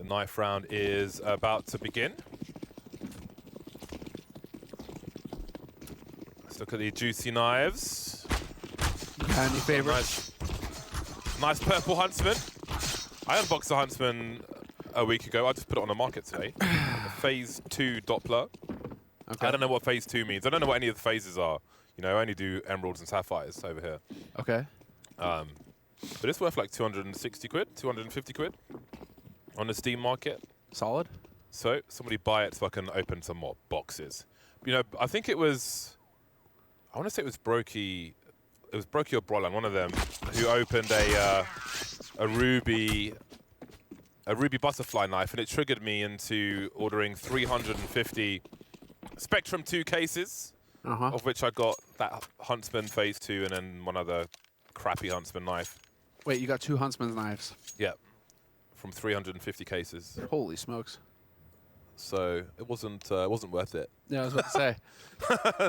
knife round is about to begin. Let's look at the juicy knives. Any favorites? Nice purple Huntsman. I unboxed the Huntsman a week ago. I just put it on the market today. Phase 2 Doppler. Okay. I don't know what Phase 2 means. I don't know what any of the phases are. You know, I only do emeralds and sapphires over here. Okay. But it's worth like 260 quid, 250 quid on the Steam market. Solid. So somebody buy it so I can open some more boxes. You know, I think it was, I want to say it was Brokey or Brolan, one of them, who opened a ruby butterfly knife, and it triggered me into ordering 350 Spectrum 2 cases, of which I got that Huntsman Phase 2 and then one other crappy Huntsman knife. Wait, you got 2 Huntsman knives? Yeah, from 350 cases. Holy smokes. So it wasn't worth it. Yeah, I was about to say.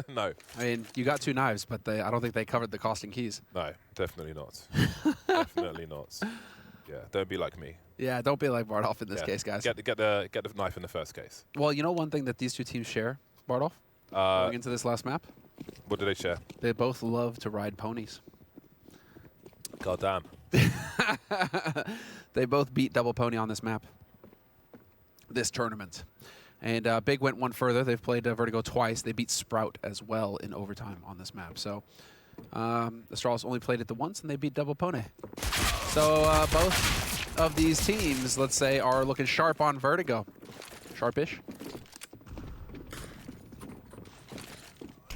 No. I mean, you got 2 knives, but I don't think they covered the cost and keys. No, definitely not. Definitely not. Yeah, don't be like me. Yeah, don't be like Bardolph in this case, guys. Get the knife in the first case. Well, you know one thing that these 2 teams share, Bardolph, going into this last map? What do they share? They both love to ride ponies. God damn. They both beat Double Pony on this map, this tournament. And Big went one further. They've played Vertigo twice. They beat Sprout as well in overtime on this map. So Astralis only played it the once, and they beat Double Pony. So both of these teams, let's say, are looking sharp on Vertigo. Sharpish.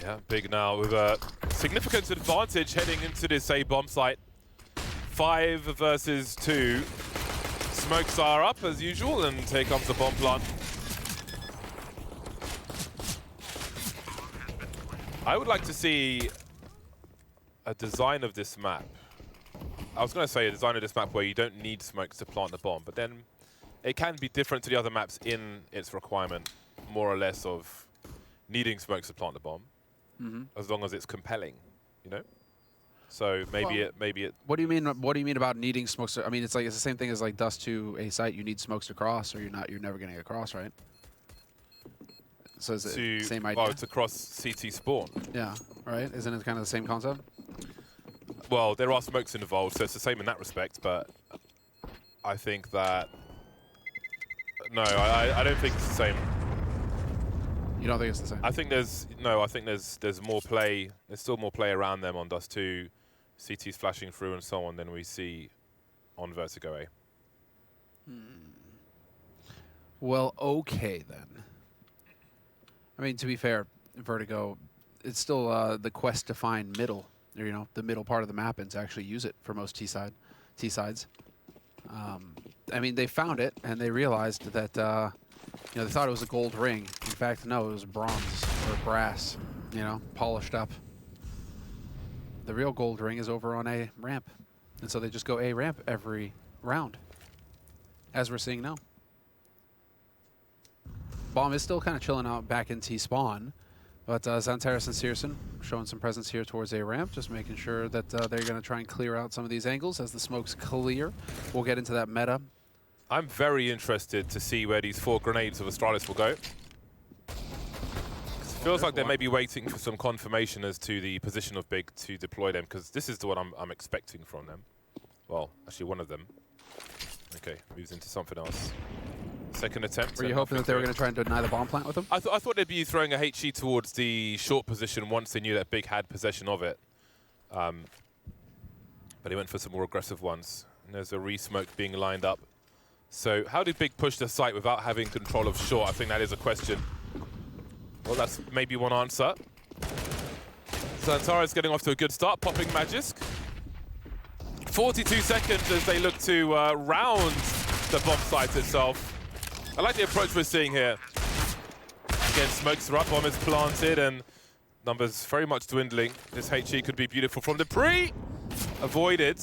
Yeah, Big now with a significant advantage heading into this A bomb site. 5 versus 2. Smokes are up as usual, and here comes the bomb plant. I would like to see a design of this map. I was going to say a design of this map where you don't need smokes to plant the bomb, but then it can be different to the other maps in its requirement, more or less, of needing smokes to plant the bomb, as long as it's compelling, you know? So maybe it. What do you mean? What do you mean about needing smokes? I mean, it's the same thing as like dust to a site. You need smokes to cross, or you're never getting across, right? So is it the same idea? Oh, it's across CT spawn. Yeah, right. Isn't it kind of the same concept? Well, there are smokes involved, so it's the same in that respect. But I think that I don't think it's the same. You don't think it's the same? I think there's more play. There's still more play around them on Dust 2, CT's flashing through and so on than we see on Vertigo A. Well, okay then. I mean, to be fair, Vertigo, it's still the quest to find middle, or, you know, the middle part of the map and to actually use it for most T-sides. I mean, they found it and they realized that, you know, they thought it was a gold ring. In fact, no, it was bronze or brass, you know, polished up. The real gold ring is over on A ramp. And so they just go A ramp every round, as we're seeing now. Bomb is still kind of chilling out back in T-spawn, but Xantares and Searson showing some presence here towards A ramp, just making sure that they're going to try and clear out some of these angles as the smokes clear. We'll get into that meta. I'm very interested to see where these 4 grenades of Astralis will go. It feels like they may be waiting for some confirmation as to the position of Big to deploy them, because this is the one I'm expecting from them. Well, actually one of them. Okay, moves into something else. Second attempt. Were you hoping that they were going to try and deny the bomb plant with them? I thought they'd be throwing a HE towards the short position once they knew that Big had possession of it. But they went for some more aggressive ones. And there's a re-smoke being lined up. So how did Big push the site without having control of short? I think that is a question. Well, that's maybe one answer. Xantares getting off to a good start, popping Magisk. 42 seconds as they look to round the bomb site itself. I like the approach we're seeing here. Again, smokes are up, bomb is planted, and numbers very much dwindling. This HE could be beautiful from Dupree. Avoided.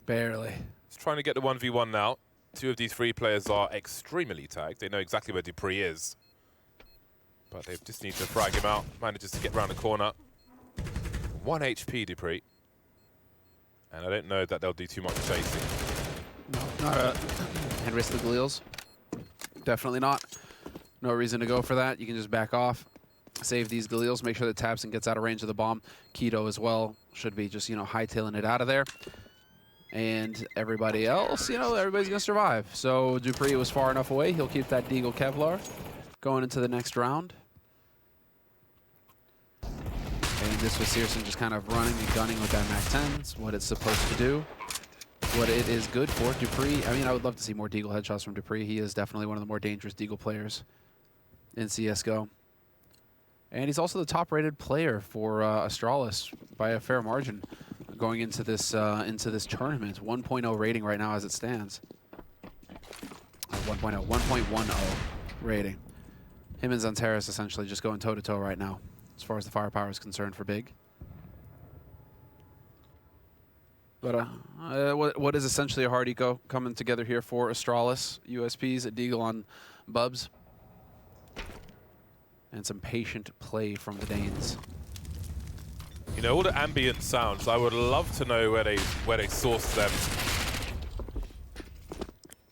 Barely. He's trying to get the 1v1 now. 2 of these 3 players are extremely tagged. They know exactly where Dupree is. But they just need to frag him out. Manages to get around the corner. 1 HP, Dupree. And I don't know that they'll do too much chasing. No, and risk the Gleals. Definitely not. No reason to go for that. You can just back off, save these Gleals, make sure that tabseN gets out of range of the bomb. Keto as well should be just, hightailing it out of there. And everybody else, everybody's going to survive. So dupreeh was far enough away. He'll keep that Deagle Kevlar going into the next round. And this was syrsoN just kind of running and gunning with that MAC-10. It's what it's supposed to do. What it is good for. dupreeh, I would love to see more Deagle headshots from dupreeh. He is definitely one of the more dangerous Deagle players in CSGO. And he's also the top-rated player for Astralis by a fair margin going into this tournament. 1.0 rating right now as it stands. 1.10 rating. Him and Xantares essentially just going toe-to-toe right now as far as the firepower is concerned for Big. But what is essentially a hard eco coming together here for Astralis. USPs, a Deagle on Bubs. And some patient play from the Danes. All the ambient sounds, I would love to know where they source them.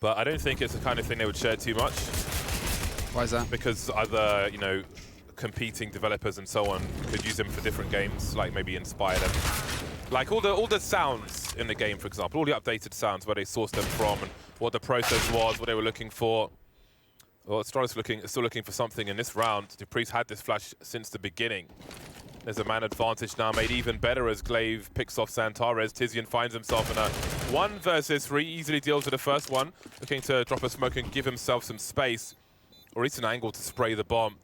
But I don't think it's the kind of thing they would share too much. Why is that? Because other, competing developers and so on could use them for different games, like maybe inspire them. Like all the sounds in the game, for example, all the updated sounds, where they sourced them from and what the process was, what they were looking for. Well, Astralis still looking for something in this round. dupreeh's had this flash since the beginning. There's a man advantage now made even better as Glaive picks off Xantares. tabseN finds himself in a 1 versus 3. Easily deals with the first one. Looking to drop a smoke and give himself some space. Or at least an angle to spray the bomb.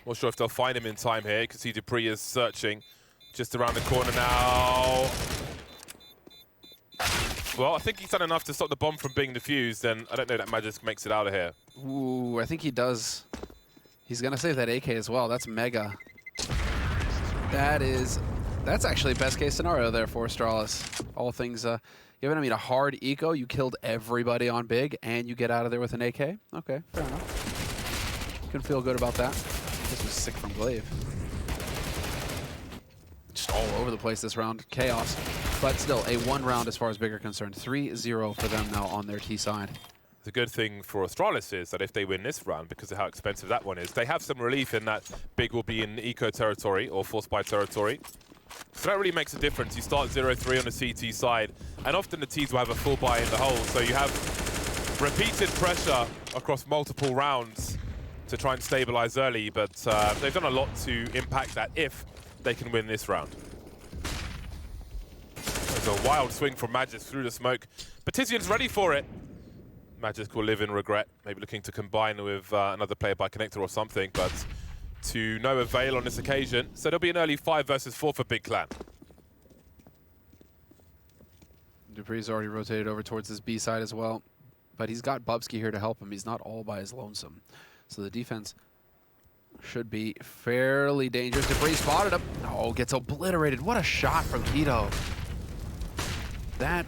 Not sure if they'll find him in time here. You can see dupreeh is searching just around the corner now. Well, I think he's done enough to stop the bomb from being defused, and I don't know that Magisk makes it out of here. Ooh, I think he does. He's going to save that AK as well. That's mega. That's actually best case scenario there for Astralis. All things given, a hard eco, you killed everybody on Big, and you get out of there with an AK. Okay, fair enough. You can feel good about that. This was sick from Glaive. Just all over the place this round. Chaos. But still, a 1 round as far as Big are concerned. 3-0 for them now on their T side. The good thing for Astralis is that if they win this round, because of how expensive that one is, they have some relief in that Big will be in eco territory or force buy territory. So that really makes a difference. You start 0-3 on the CT side, and often the Ts will have a full buy in the hole. So you have repeated pressure across multiple rounds to try and stabilize early, but they've done a lot to impact that if they can win this round. There's a wild swing from Magisk through the smoke, but tabseN's ready for it. Magisk will live in regret, maybe looking to combine with another player by connector or something, but to no avail on this occasion. So there'll be an early 5 versus 4 for Big Clan. dupreeh's already rotated over towards his B side as well, but he's got Bubsky here to help him. He's not all by his lonesome. So the defense should be fairly dangerous. dupreeh spotted him. Oh, gets obliterated. What a shot from Keto. That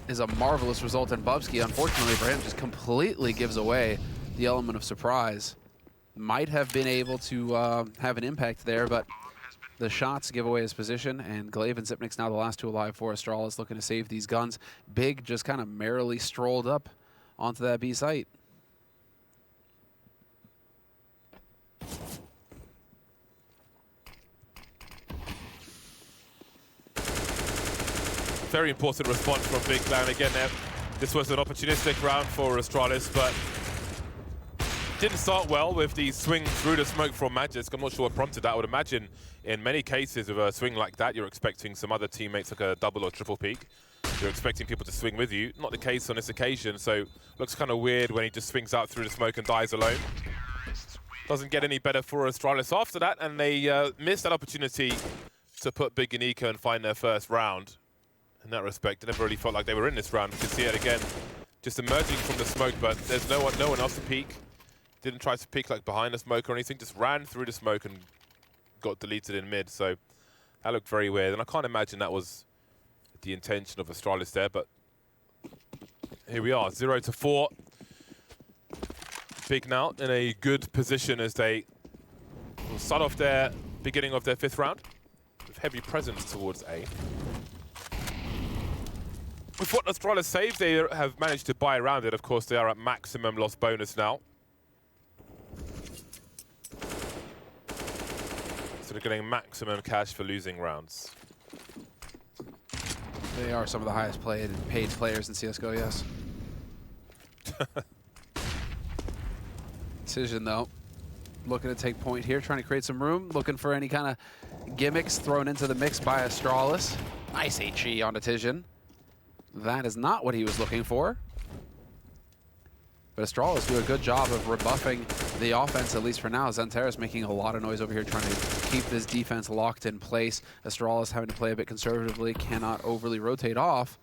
is a marvelous result, and Bubsky, unfortunately for him, just completely gives away the element of surprise. Might have been able to have an impact there, but the shots give away his position, and Glaive and xyp9x now the last 2 alive for Astralis, looking to save these guns. Big just kind of merrily strolled up onto that B site. Very important response from Big Clan again there. This was an opportunistic round for Astralis, but didn't start well with the swing through the smoke from Magisk. I'm not sure what prompted that. I would imagine in many cases with a swing like that, you're expecting some other teammates, like a double or triple peek. You're expecting people to swing with you. Not the case on this occasion, so looks kind of weird when he just swings out through the smoke and dies alone. Doesn't get any better for Astralis after that, and they missed that opportunity to put Big in eco and find their first round. In that respect, it never really felt like they were in this round. You can see it again, just emerging from the smoke, but there's no one else to peek. Didn't try to peek like behind the smoke or anything, just ran through the smoke and got deleted in mid. So that looked very weird, and I can't imagine that was the intention of Astralis there, but here we are, 0-4. Big now in a good position as they will start off their beginning of their 5th round with heavy presence towards A. With what Astralis saved, they have managed to buy around it. Of course, they are at maximum loss bonus now. So they're getting maximum cash for losing rounds. They are some of the highest paid players in CSGO, yes. Decision, though, looking to take point here, trying to create some room, looking for any kind of gimmicks thrown into the mix by Astralis. Nice HE on Decision. That is not what he was looking for. But Astralis do a good job of rebuffing the offense, at least for now. Xantares making a lot of noise over here, trying to keep this defense locked in place. Astralis having to play a bit conservatively, cannot overly rotate off.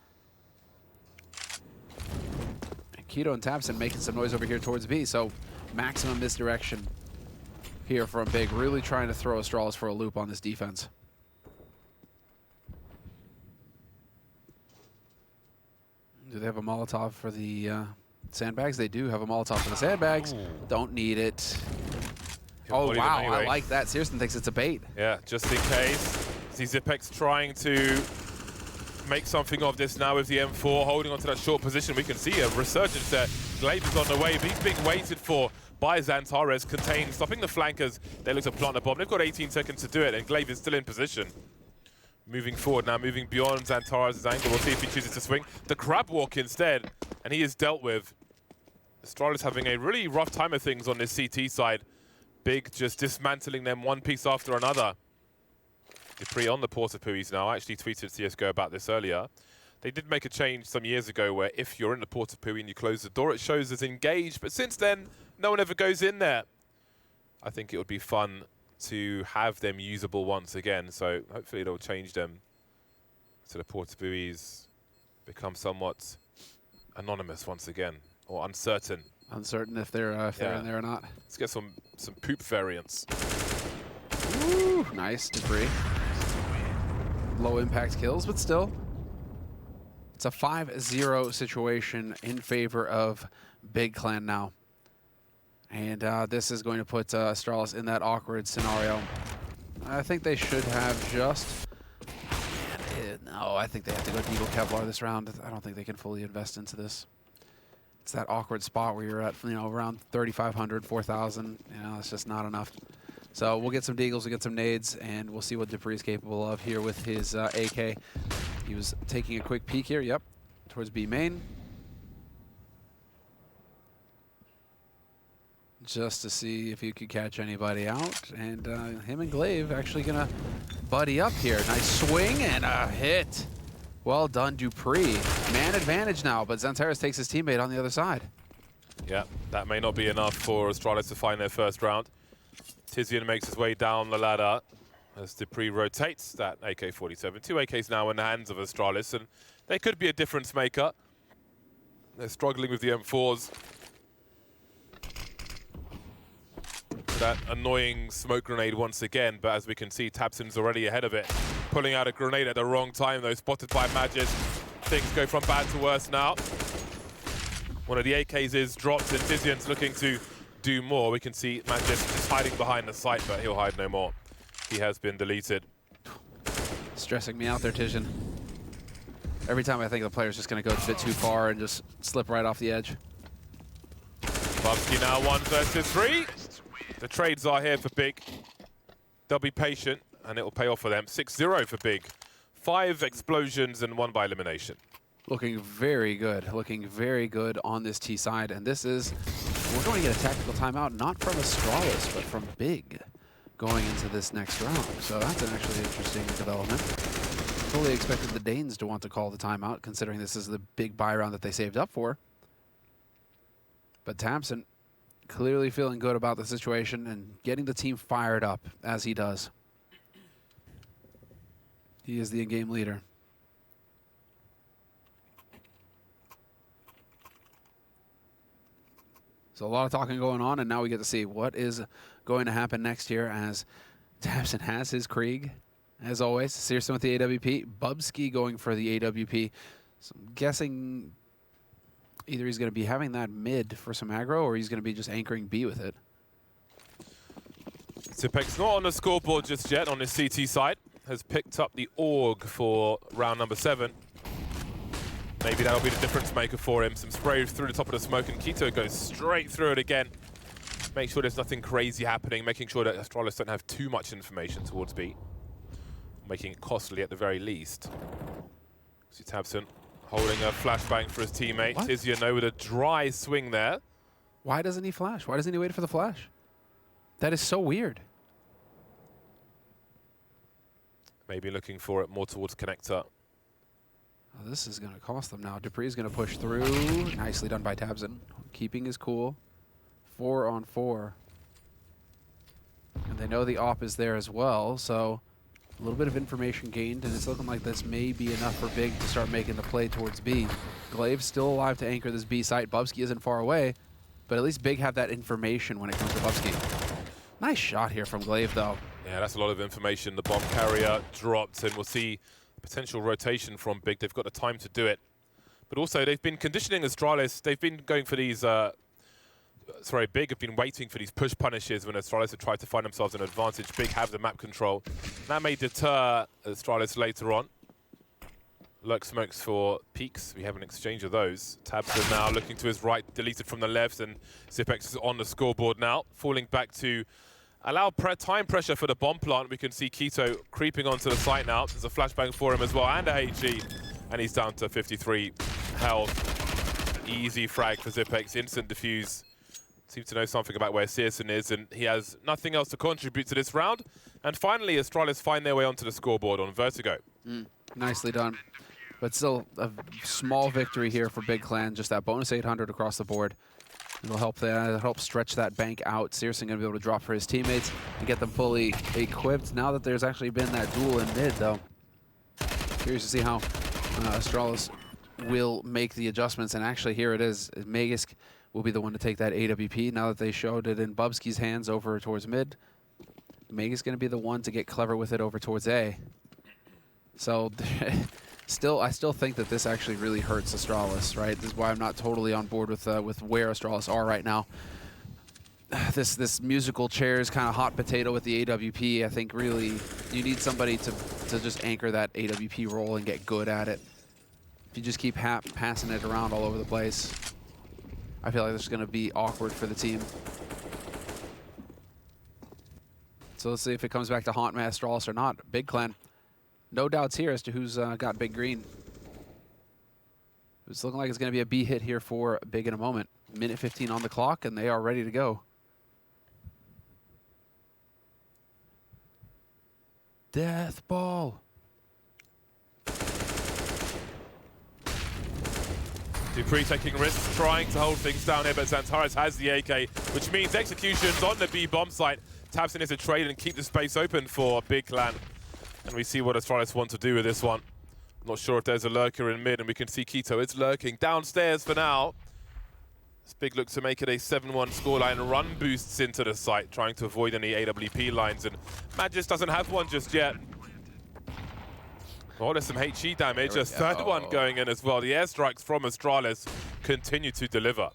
And Keto and tabseN making some noise over here towards B, so maximum misdirection here from Big, really trying to throw Astralis for a loop on this defense. Do they have a Molotov for the sandbags? They do have a Molotov for the sandbags. Ooh. Don't need it. Oh, wow, anyway. I like that. Searson thinks it's a bait. Yeah, just in case. See Zipex trying to make something of this now with the M4, holding onto that short position. We can see a resurgence there. Glaive is on the way. He's being waited for by Xantares, contained, stopping the flankers. They look to plant a bomb. They've got 18 seconds to do it, and Glaive is still in position. Moving forward now, moving beyond Xantares' angle. We'll see if he chooses to swing. The crab walk instead, and he is dealt with. Astralis having a really rough time of things on this CT side. Big just dismantling them one piece after another. dupreeh on the Portapuis now. I actually tweeted CSGO about this earlier. They did make a change some years ago where if you're in the Portapui and you close the door, it shows as engaged. But since then, no one ever goes in there. I think it would be fun to have them usable once again. So hopefully it'll change them so the Portapuis become somewhat anonymous once again, or uncertain. Uncertain if they're in there or not. Let's get some poop variants. Ooh, nice dupreeh. Low impact kills, but still. It's a 5-0 situation in favor of Big Clan now. And this is going to put Astralis in that awkward scenario. I think they should have just... No, I think they have to go Deagle Kevlar this round. I don't think they can fully invest into this. It's that awkward spot where you're at, around 3,500, 4,000. It's just not enough. So we'll get some Deagles, we'll get some nades, and we'll see what dupreeh is capable of here with his AK. He was taking a quick peek here, yep, towards B main. Just to see if you could catch anybody out. And him and Glaive actually gonna buddy up here. Nice swing and a hit. Well done, dupreeh. Man advantage now, but Xantares takes his teammate on the other side. Yeah, that may not be enough for Astralis to find their first round. tabseN makes his way down the ladder as dupreeh rotates that AK-47. 2 AKs now in the hands of Astralis, and they could be a difference maker. They're struggling with the M4s. That annoying smoke grenade once again, but as we can see, tabseN's already ahead of it. Pulling out a grenade at the wrong time, though, spotted by Magis. Things go from bad to worse now. One of the AKs is dropped, and tabseN's looking to do more. We can see Magis just hiding behind the site, but he'll hide no more. He has been deleted. Stressing me out there, tabseN. Every time I think the player's just going to go a bit too far and just slip right off the edge. Bubsky now 1 versus 3. The trades are here for Big. They'll be patient, and it will pay off for them. 6-0 for Big. 5 explosions and 1 by elimination. Looking very good on this T side. And this is, we're going to get a tactical timeout, not from Astralis, but from Big going into this next round. So that's an actually interesting development. Fully expected the Danes to want to call the timeout, considering this is the big buy round that they saved up for. But tabseN clearly feeling good about the situation and getting the team fired up as he does. He is the in-game leader. So a lot of talking going on, and now we get to see what is going to happen next here as tabseN has his Krieg, as always. Searson with the AWP, Bubsky going for the AWP. So I'm guessing either he's going to be having that mid for some aggro, or he's going to be just anchoring B with it. Zipex not on the scoreboard just yet on his CT side. Has picked up the AUG for round number 7. Maybe that'll be the difference maker for him. Some spray through the top of the smoke, and Quito goes straight through it again. Make sure there's nothing crazy happening, making sure that Astralis don't have too much information towards B. Making it costly at the very least. See tabseN holding a flashbang for his teammate. tiziaN with a dry swing there. Why doesn't he flash? Why doesn't he wait for the flash? That is so weird. Maybe looking for it more towards connector. Oh, this is going to cost them now. dupreeh's going to push through. Nicely done by tabseN. Keeping his cool. 4 on 4. And they know the op is there as well, so a little bit of information gained, and it's looking like this may be enough for Big to start making the play towards B. Glaive's still alive to anchor this B site. bubzkji isn't far away, but at least Big have that information when it comes to bubzkji. Nice shot here from Glaive, though. Yeah, that's a lot of information. The bomb carrier dropped, and we'll see potential rotation from Big. They've got the time to do it. But also, they've been conditioning Astralis. They've been going for these... Big have been waiting for these push punishes when Astralis have tried to find themselves an advantage. Big have the map control. That may deter Astralis later on. Lurk smokes for peaks. We have an exchange of those. tabseN now looking to his right, deleted from the left, and Zipex is on the scoreboard now, falling back to allow time pressure for the bomb plant. We can see Quito creeping onto the site now. There's a flashbang for him as well, and a HE, and he's down to 53 health. Easy frag for Zipex, instant defuse. Seems to know something about where tziaSN is, and he has nothing else to contribute to this round. And finally, Astralis find their way onto the scoreboard on Vertigo. Nicely done. But still a small victory here for Big Clan. Just that bonus 800 across the board. It'll help stretch that bank out. tziaSN going to be able to drop for his teammates and get them fully equipped. Now that there's actually been that duel in mid, though. Curious to see how Astralis will make the adjustments. And actually, here it is. Magisk will be the one to take that AWP now that they showed it in bubzkji's hands over towards mid. Magisk going to be the one to get clever with it over towards A. So I still think that this actually really hurts Astralis, right? This is why I'm not totally on board with where Astralis are right now. This musical chairs kind of hot potato with the AWP. I think really you need somebody to just anchor that AWP role and get good at it. If you just keep passing it around all over the place, I feel like this is going to be awkward for the team. So let's see if it comes back to haunt Astralis or not. Big Clan. No doubts here as to who's got Big Green. It's looking like it's going to be a B hit here for Big in a moment. Minute 15 on the clock, and they are ready to go. Death ball. dupreeh taking risks, trying to hold things down here, but Xantares has the AK, which means executions on the B bomb site. tabseN is a trade and keep the space open for Big Clan. And we see what Astralis want to do with this one. Not sure if there's a lurker in mid, and we can see Quito is lurking downstairs for now. This Big looks to make it a 7-1 scoreline. Run boosts into the site, trying to avoid any AWP lines, and Magisk doesn't have one just yet. Oh, there's some HE damage. A third one going in as well. The airstrikes from Astralis continue to deliver.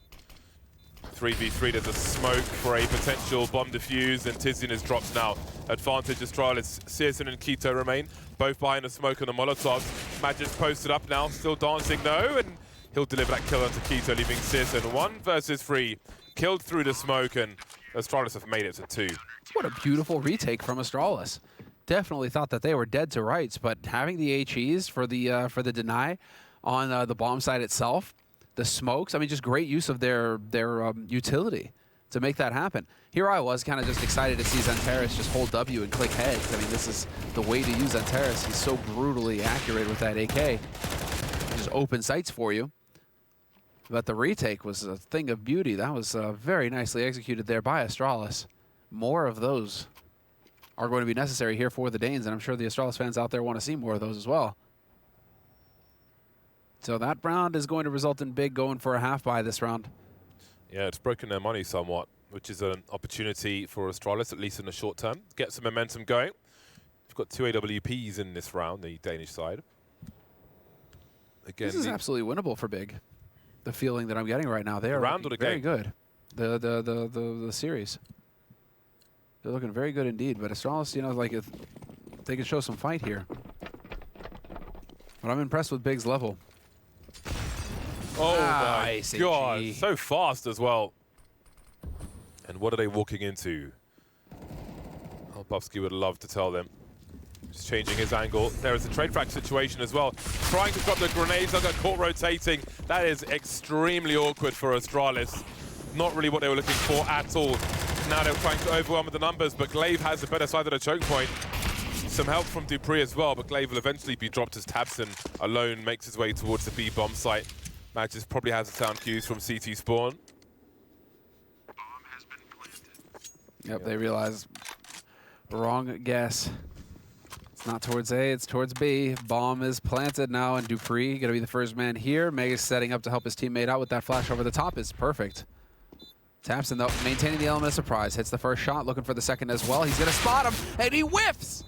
3v3, there's a smoke for a potential bomb defuse, and tziaSN is dropped now. Advantage Astralis, tziaSN and Quito remain, both behind the smoke and the Molotov. Magisk posted up now, still dancing, no, and he'll deliver that kill onto Quito, leaving tziaSN 1 versus 3. Killed through the smoke, and Astralis have made it to 2. What a beautiful retake from Astralis. Definitely thought that they were dead to rights, but having the HEs for the deny on the bomb site itself, the smokes, I mean, just great use of their utility to make that happen. Here I was kind of just excited to see Xantares just hold W and click heads. I mean, this is the way to use Xantares. He's so brutally accurate with that AK. Just open sights for you. But the retake was a thing of beauty. That was very nicely executed there by Astralis. More of those are going to be necessary here for the Danes, and I'm sure the Astralis fans out there want to see more of those as well. So that round is going to result in Big going for a half-buy this round. Yeah, it's broken their money somewhat, which is an opportunity for Astralis, at least in the short term. Get some momentum going. We've got 2 AWPs in this round, the Danish side. Again, this is absolutely winnable for Big. The feeling that I'm getting right now, they are looking very good. The series. They're looking very good indeed, but Astralis, you know, like if they can show some fight here. But I'm impressed with Big's level. Oh my SAG. god, so fast as well. And what are they walking into? Oh, Bubsky would love to tell them. Just changing his angle. There is a trade frag situation as well. Trying to drop the grenades, they'll get caught rotating. That is extremely awkward for Astralis. Not really what they were looking for at all. Now they're trying to overwhelm with the numbers, but Glaive has the better side of the choke point. Some help from Dupree as well, but Glaive will eventually be dropped as tabseN alone makes his way towards the B bomb site. Matches probably has the sound cues from CT spawn. Yep, they realize wrong guess. It's not towards A, it's towards B. Bomb is planted now, and Dupree gonna be the first man here. Mega's setting up to help his teammate out with that flash over the top is perfect. tabseN though, maintaining the element of surprise. Hits the first shot, looking for the second as well. He's gonna spot him, and he whiffs!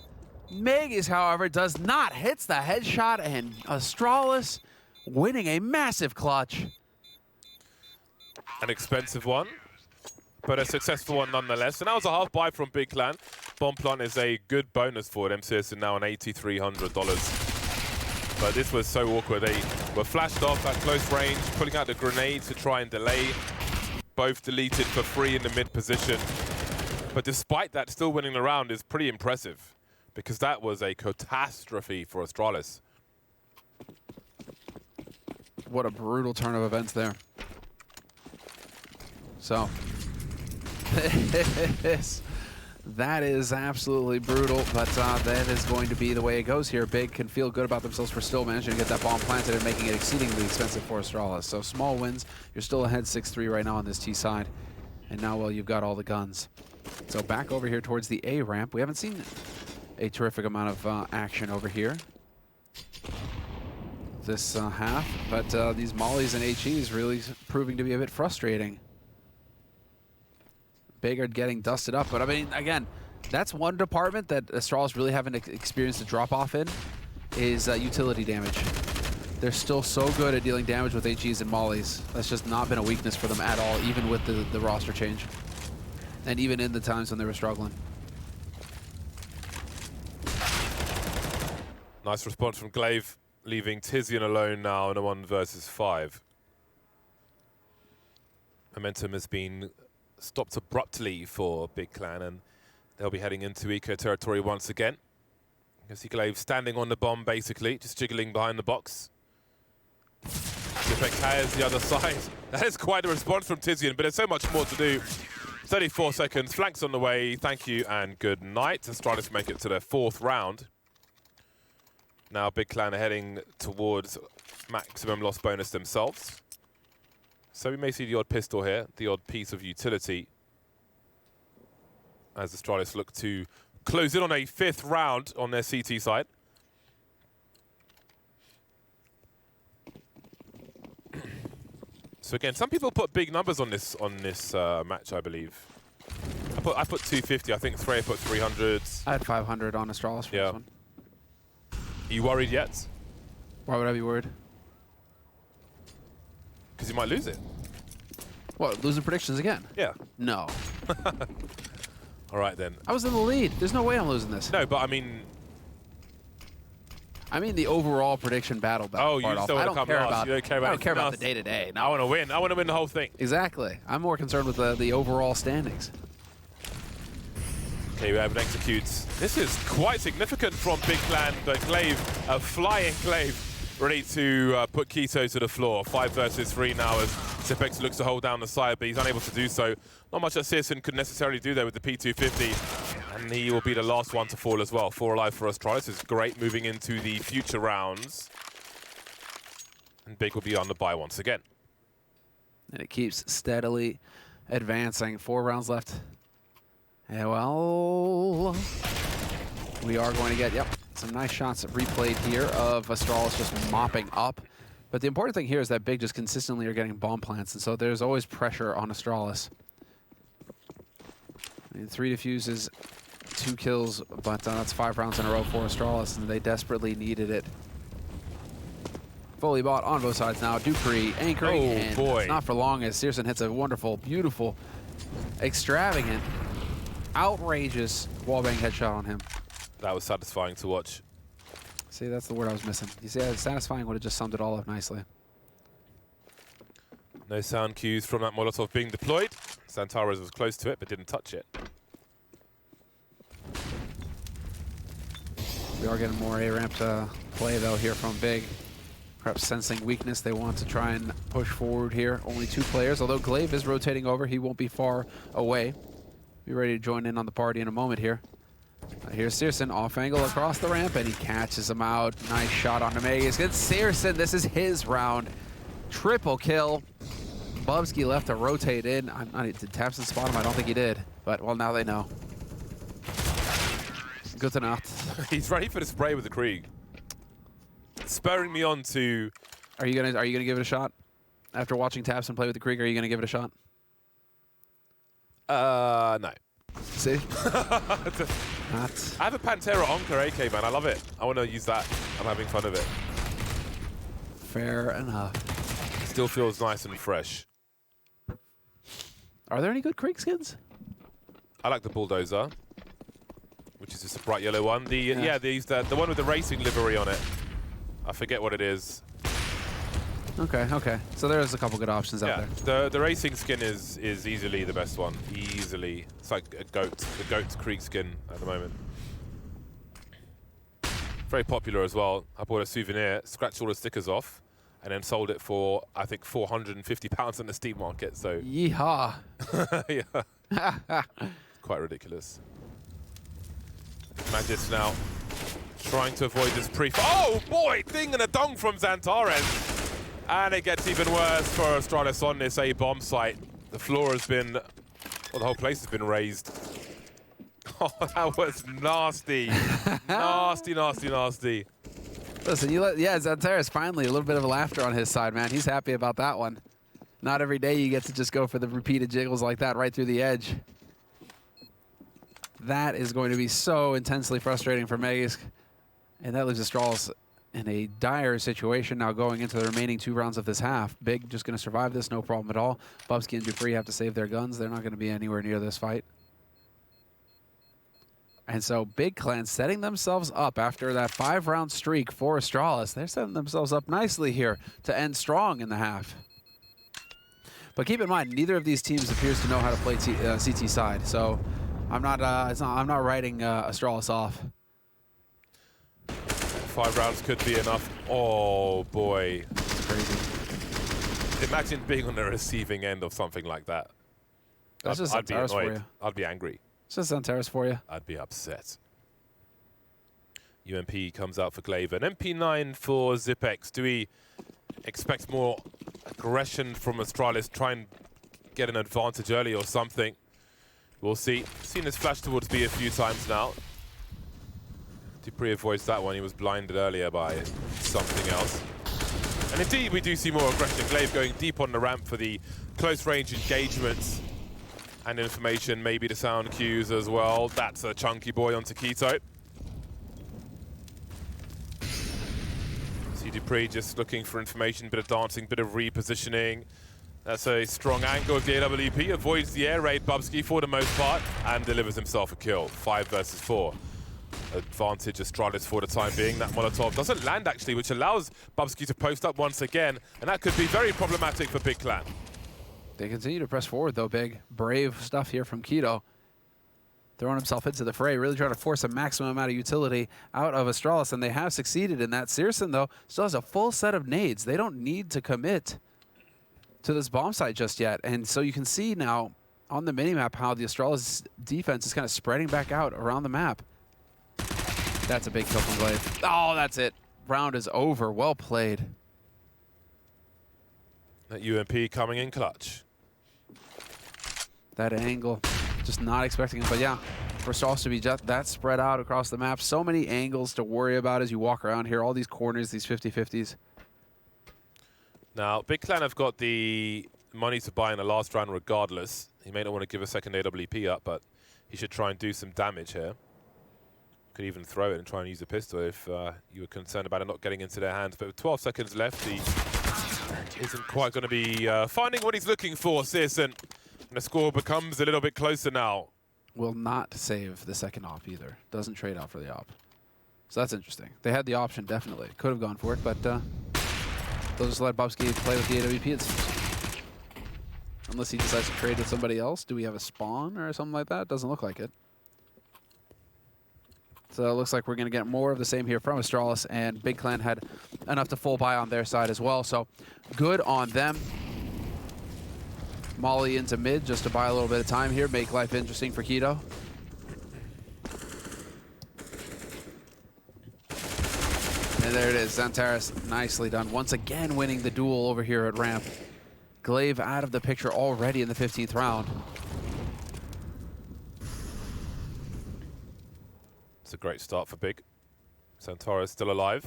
Megas, however, does not. Hits the headshot, and Astralis winning a massive clutch. An expensive one, but a successful one nonetheless. And that was a half buy from Big Clan. Bomb plant is a good bonus for them. MCS is now on $8,300. But this was so awkward. They were flashed off at close range, pulling out the grenade to try and delay. Both deleted for free in the mid position. But despite that, still winning the round is pretty impressive, because that was a catastrophe for Astralis. What a brutal turn of events there. So, that is absolutely brutal, but that is going to be the way it goes here. Big can feel good about themselves for still managing to get that bomb planted and making it exceedingly expensive for Astralis. So small wins. You're still ahead 6-3 right now on this T side. And now, well, you've got all the guns. So back over here towards the A ramp. We haven't seen a terrific amount of action over here this half, but these mollies and HEs really proving to be a bit frustrating. Big are getting dusted up, but I mean, again, that's one department that Astralis really haven't experienced a drop-off in, is utility damage. They're still so good at dealing damage with HEs and mollies. That's just not been a weakness for them at all, even with the roster change. And even in the times when they were struggling. Nice response from Glaive, leaving tabseN alone now in a 1 versus 5. Momentum has been stopped abruptly for Big Clan, and they'll be heading into eco territory once again. You can see Glaive standing on the bomb, basically, just jiggling behind the box. Defect has the other side. That is quite a response from tabseN, but there's so much more to do. 34 seconds, flanks on the way. Thank you and good night. Astralis make it to their 4th round. Now Big Clan are heading towards maximum loss bonus themselves. So we may see the odd pistol here, the odd piece of utility, as Astralis look to close in on a 5th round on their CT side. So again, some people put big numbers on this match, I believe. I put 250. I think Threya put 300. I had 500 on Astralis for this one. Are you worried yet? Why would I be worried? Because you might lose it. What, losing predictions again? Yeah. No. All right, then. I was in the lead. There's no way I'm losing this. No, but I mean the overall prediction battle. Oh, you still want to come last. You don't care about I don't care about the day-to-day. No. I want to win. I want to win the whole thing. Exactly. I'm more concerned with the overall standings. Okay, we have an executes. This is quite significant from Big Clan, but Glaive, a flying Glaive, ready to put Keto to the floor. 5 versus 3 now as Zepex looks to hold down the side, but he's unable to do so. Not much that tabseN could necessarily do there with the P250, and he will be the last one to fall as well. 4 alive for Astralis is great moving into the future rounds. And Big will be on the bye once again. And it keeps steadily advancing. 4 rounds left. And well, we are going to get, some nice shots replayed here of Astralis just mopping up. But the important thing here is that Big just consistently are getting bomb plants, and so there's always pressure on Astralis. I mean, 3 defuses, 2 kills, but that's 5 rounds in a row for Astralis, and they desperately needed it. Fully bought on both sides now. Dupree anchoring, and it's not for long as tabseN hits a wonderful, beautiful, extravagant, outrageous wallbang headshot on him. That was satisfying to watch. See, that's the word I was missing. You see, satisfying would have just summed it all up nicely. No sound cues from that Molotov being deployed. Xantares was close to it, but didn't touch it. We are getting more A-ramp to play, though, here from Big. Perhaps sensing weakness, they want to try and push forward here. Only 2 players, although Glaive is rotating over. He won't be far away. Be ready to join in on the party in a moment here. Here's syrsoN, off angle across the ramp, and he catches him out. Nice shot on Magus. Good syrsoN, this is his round. Triple kill. bubzkji left to rotate in. Did tabseN spot him? I don't think he did. But, well, now they know. Good to know. He's ready for the spray with the Krieg. Spurring me on to... Are you gonna give it a shot? After watching tabseN play with the Krieg, are you gonna give it a shot? No. See? I have a Pantera Onka AK, man. I love it. I want to use that. I'm having fun of it. Fair enough. Still feels nice and fresh. Are there any good Krieg skins? I like the Bulldozer, which is just a bright yellow one. The the one with the racing livery on it. I forget what it is. Okay, okay. So there's a couple good options out there. The racing skin is easily the best one. Easily. It's like a goat. The goat's Krieg skin at the moment. Very popular as well. I bought a souvenir, scratched all the stickers off, and then sold it for, I think, £450 on the Steam market. So yeehaw. Yeah. Quite ridiculous. Magis now trying to avoid this pre. Oh boy! Ding and a dong from Xantares. And it gets even worse for Astralis on this A-bomb site. The floor has been, well, the whole place has been raised. Oh, that was nasty. Nasty, nasty, nasty. Listen, Xantares finally a little bit of a laughter on his side, man. He's happy about that one. Not every day you get to just go for the repeated jiggles like that right through the edge. That is going to be so intensely frustrating for Magus. And that leaves Astralis in a dire situation now going into the remaining 2 rounds of this half. Big just going to survive this, no problem at all. bubzkji and Dupree have to save their guns. They're not going to be anywhere near this fight. And so Big Clan setting themselves up after that 5-round streak for Astralis. They're setting themselves up nicely here to end strong in the half. But keep in mind, neither of these teams appears to know how to play CT side. So I'm not writing Astralis off. 5 rounds could be enough. Oh boy. That's crazy. Imagine being on the receiving end of something like that. That's just I'd be Xantares for annoyed. you. I'd be angry. It's just Xantares for you. I'd be upset. UMP comes out for Glaive. And MP9 for Zipex. Do we expect more aggression from Astralis? Try and get an advantage early or something? We'll see. Seen this flash towards B a few times now. Dupree avoids that one. He was blinded earlier by something else. And indeed, we do see more aggression. Glaive going deep on the ramp for the close-range engagements and information, maybe the sound cues as well. That's a chunky boy on Taquito. See Dupree just looking for information, bit of dancing, bit of repositioning. That's a strong angle of the AWP. Avoids the air raid, bubzkji for the most part, and delivers himself a kill. 5 versus 4. Advantage Astralis for the time being. That Molotov doesn't land actually, which allows bubzkji to post up once again, and that could be very problematic for Big Clan. They continue to press forward though, Big. Brave stuff here from Keto. Throwing himself into the fray, really trying to force a maximum amount of utility out of Astralis, and they have succeeded in that. syrsoN, though, still has a full set of nades. They don't need to commit to this bomb site just yet. And so you can see now on the minimap how the Astralis defense is kind of spreading back out around the map. That's a big kill from Glaive. Oh, that's it. Round is over. Well played. That UMP coming in clutch. That angle, just not expecting it. But yeah, for Astralis to be just that spread out across the map, so many angles to worry about as you walk around here. All these corners, these 50-50s. Now, Big Clan have got the money to buy in the last round regardless. He may not want to give a second AWP up, but he should try and do some damage here. Could even throw it and try and use a pistol if you were concerned about it not getting into their hands. But with 12 seconds left, he isn't quite going to be finding what he's looking for, syrsoN. And the score becomes a little bit closer now. Will not save the second op either. Doesn't trade out for the op. So that's interesting. They had the option, definitely. Could have gone for it, but they'll just let bubzkji play with the AWP, it seems. Unless he decides to trade with somebody else. Do we have a spawn or something like that? Doesn't look like it. So it looks like we're going to get more of the same here from Astralis, and Big Clan had enough to full buy on their side as well. So good on them. Molly into mid just to buy a little bit of time here, make life interesting for Keto. And there it is, Xantares, nicely done. Once again winning the duel over here at ramp. Glaive out of the picture already in the 15th round. It's a great start for Big. Xantares still alive.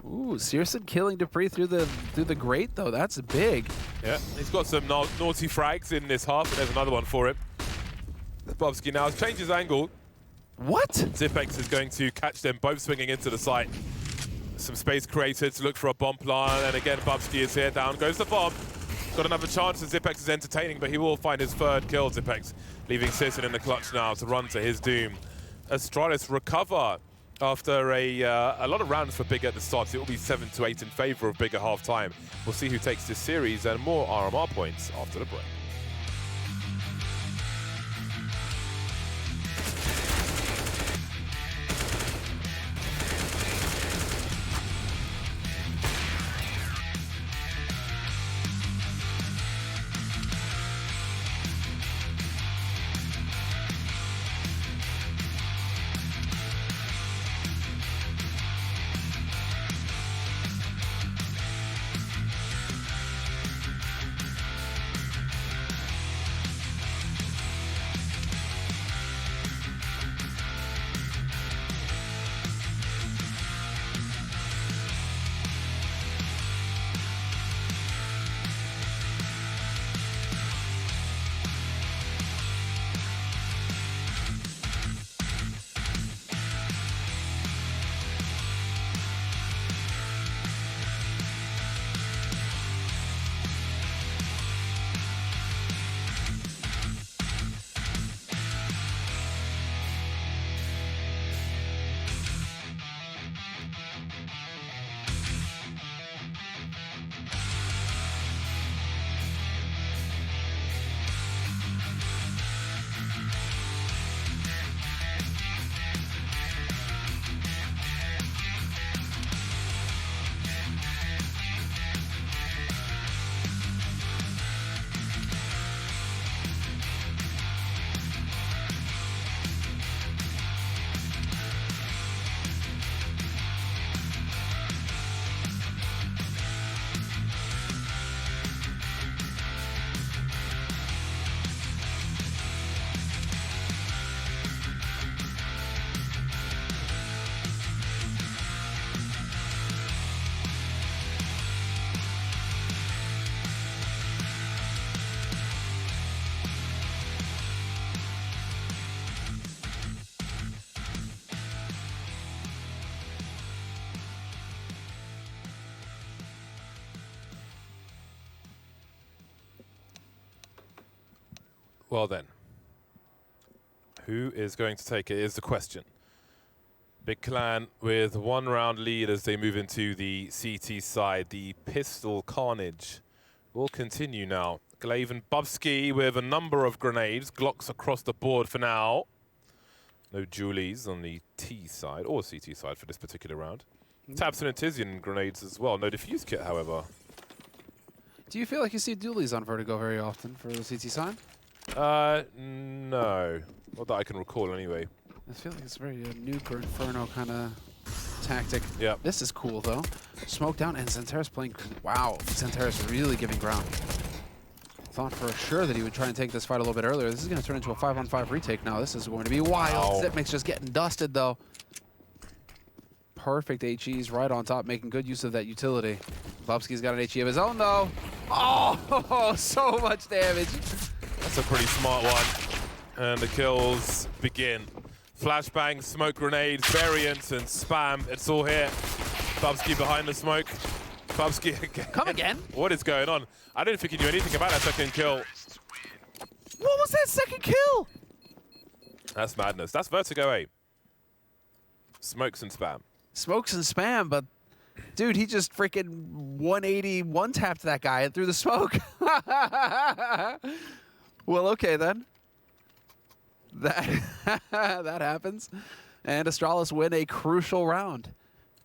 Ooh, Searson killing Dupree through the grate though. That's big. Yeah, he's got some naughty frags in this half, and there's another one for him. Bobsky now has changed his angle. What? Zipex is going to catch them both swinging into the site. Some space created to look for a bomb plant, and again Bobsky is here. Down goes the bomb. Got another chance, and Zipex is entertaining, but he will find his third kill, Zipex, leaving Searson in the clutch now to run to his doom. Astralis recover after a lot of rounds for Big at the start. It will be 7-8 in favor of Big at half-time. We'll see who takes this series, and more RMR points after the break. Well then, who is going to take it is the question. Big Clan with 1 round lead as they move into the CT side. The pistol carnage will continue now. Glaive and Bubsky with a number of grenades. Glocks across the board for now. No Julies on the T side, or CT side for this particular round. tabseN and Tizian grenades as well. No defuse kit, however. Do you feel like you see dualies on Vertigo very often for the CT side? No. Not that I can recall anyway. I feel like it's very nuke or Inferno kind of tactic. Yeah. This is cool, though. Smoke down, and Xantares playing... Wow, Xantares really giving ground. Thought for sure that he would try and take this fight a little bit earlier. This is going to turn into a 5-on-5 retake now. This is going to be wild. Wow. Zipmix just getting dusted, though. Perfect HEs right on top, making good use of that utility. Bubsky's got an HE of his own, though. Oh, so much damage. That's a pretty smart one. And the kills begin. Flashbang, smoke grenades, variants, and spam. It's all here. Bubsky behind the smoke. Bubsky again. Come again? What is going on? I didn't think he knew anything about that second kill. What was that second kill? That's madness. That's Vertigo A. Smokes and spam. Smokes and spam, but Dude, he just freaking 180 one-tapped that guy through the smoke. Well, okay then. That that happens. And Astralis win a crucial round.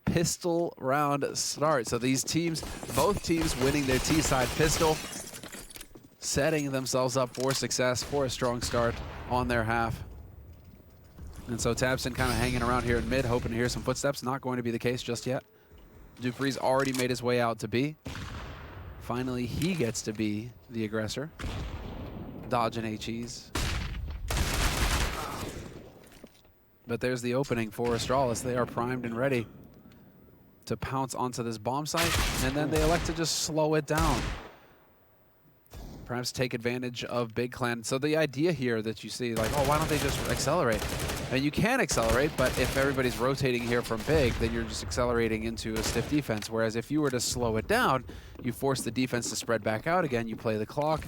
Pistol round start. So these teams, both teams winning their T-side pistol, setting themselves up for success, for a strong start on their half. And so tabseN kind of hanging around here in mid, hoping to hear some footsteps. Not going to be the case just yet. Dupree's already made his way out to B. Finally, he gets to be the aggressor. Dodging HEs. But there's the opening for Astralis. They are primed and ready to pounce onto this bomb site, and then they elect to just slow it down. Perhaps take advantage of Big Clan. So the idea here that you see, like, oh, why don't they just accelerate? And you can accelerate, but if everybody's rotating here from Big, then you're just accelerating into a stiff defense. Whereas if you were to slow it down, you force the defense to spread back out again, you play the clock,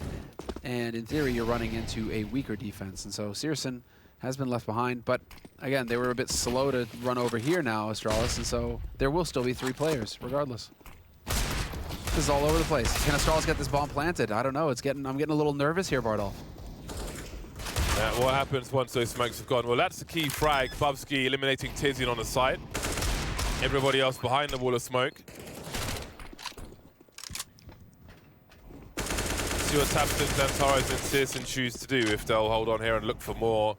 and in theory, you're running into a weaker defense. And so tabseN has been left behind, but again, they were a bit slow to run over here now, Astralis, and so there will still be 3 players, regardless. This is all over the place. Can Astralis get this bomb planted? I don't know. I'm getting a little nervous here, Bardolph. What happens once those smokes have gone? Well, that's the key frag. tabseN eliminating tabseN on the side. Everybody else behind the wall of smoke. See what tabseN, Xantaros, and tabseN choose to do, if they'll hold on here and look for more.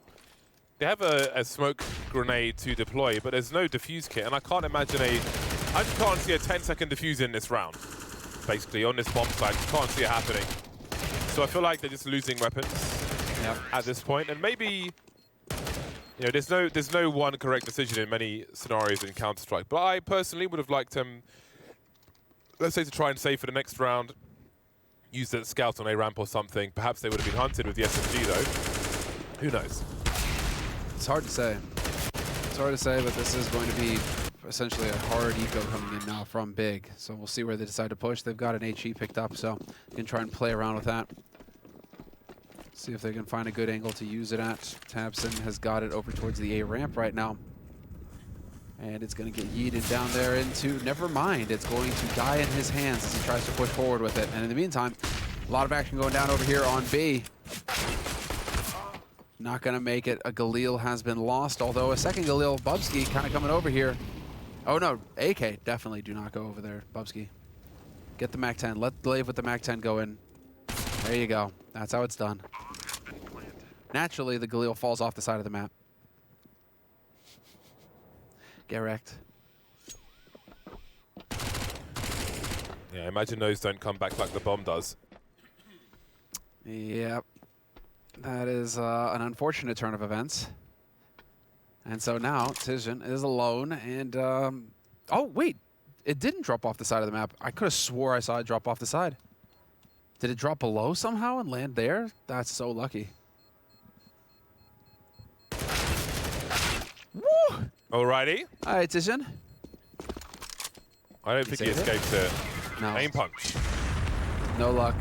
They have a smoke grenade to deploy, but there's no defuse kit, and I can't imagine I just can't see a 10-second defuse in this round. Basically, on this bomb site, you can't see it happening. So I feel like they're just losing weapons at this point, and maybe, you know, there's no one correct decision in many scenarios in Counter-Strike. But I personally would have liked let's say, to try and save for the next round, use the scout on a ramp or something. Perhaps they would have been hunted with the SMG though. Who knows? It's hard to say. It's hard to say, but this is going to be essentially a hard eco coming in now from Big. So we'll see where they decide to push. They've got an HE picked up, so you can try and play around with that. See if they can find a good angle to use it at. tabseN has got it over towards the A ramp right now. And it's going to get yeeted down there into, never mind, it's going to die in his hands as he tries to push forward with it. And in the meantime, a lot of action going down over here on B. Not going to make it. A Galil has been lost, although a second Galil, tabseN, kind of coming over here. Oh no, AK, definitely do not go over there, tabseN. Get the MAC-10, let Glaive with the MAC-10 go in. There you go, that's how it's done. Naturally, the Galil falls off the side of the map. Get wrecked. Yeah, imagine those don't come back like the bomb does. Yep. That is an unfortunate turn of events. And so now tabseN is alone, and oh wait, it didn't drop off the side of the map. I could have swore I saw it drop off the side. Did it drop below somehow and land there? That's so lucky. Woo! Alrighty. All right, tabseN. I don't think he escaped it. No. Aim punch. No luck.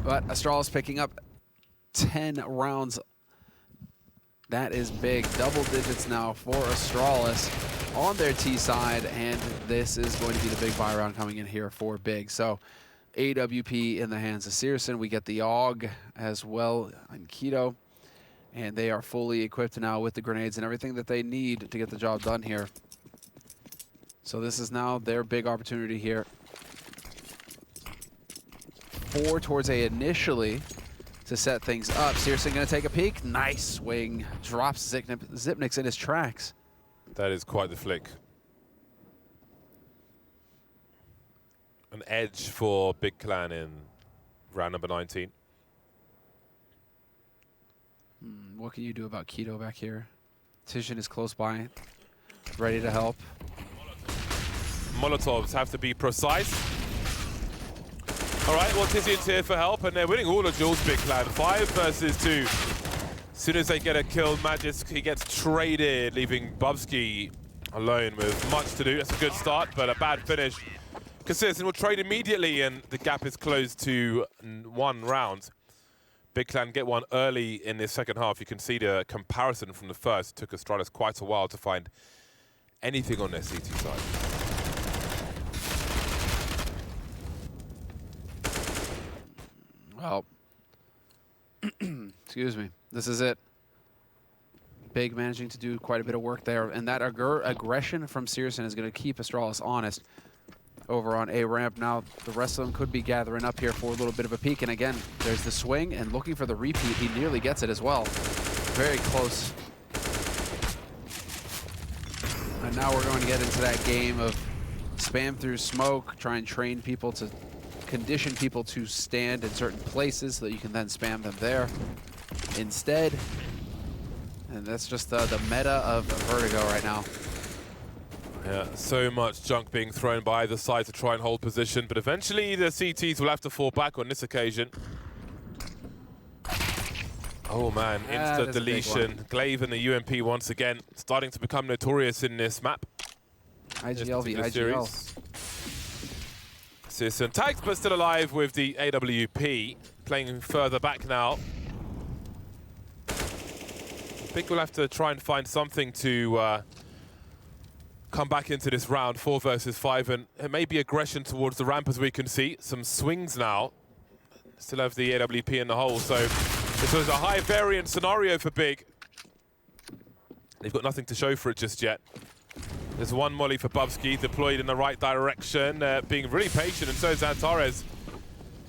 But Astralis picking up 10 rounds. That is big. Double digits now for Astralis on their T side, and this is going to be the big buy round coming in here for Big. So AWP in the hands of tabseN. We get the AUG as well and Keto, and they are fully equipped now with the grenades and everything that they need to get the job done here. So this is now their big opportunity here. 4 towards A initially to set things up. tabseN going to take a peek. Nice swing. Drops Zipnix in his tracks. That is quite the flick. An edge for Big Clan in round number 19. What can you do about Keto back here? tabseN is close by, ready to help. Molotovs have to be precise. All right, well, tabseN's here for help, and they're winning all the duels, Big Clan. 5 versus 2. As soon as they get a kill, Magis, he gets traded, leaving tabseN alone with much to do. That's a good start, but a bad finish. Because tabseN will trade immediately, and the gap is closed to 1 round. Big Clan get one early in this second half. You can see the comparison from the first. It took Astralis quite a while to find anything on their CT side. Well, excuse me. This is it. Big managing to do quite a bit of work there. And that aggression from seresyn is going to keep Astralis honest over on A ramp. Now, the rest of them could be gathering up here for a little bit of a peek. And again, there's the swing and looking for the repeat. He nearly gets it as well. Very close. And now we're going to get into that game of spam through smoke, try and train people to condition people to stand in certain places so that you can then spam them there instead. And that's just the meta of Vertigo right now. Yeah, so much junk being thrown by either side to try and hold position, but eventually the CTs will have to fall back on this occasion. Oh man, instant deletion. Glaive and the UMP once again starting to become notorious in this map. IGL v IGL. seresyn tagged but still alive with the AWP, playing further back now. I think we'll have to try and find something to come back into this round, 4 versus 5, and maybe aggression towards the ramp as we can see. Some swings now. Still have the AWP in the hole, so this was a high variant scenario for Big. They've got nothing to show for it just yet. There's one molly for tabseN, deployed in the right direction, being really patient, and so is Antares.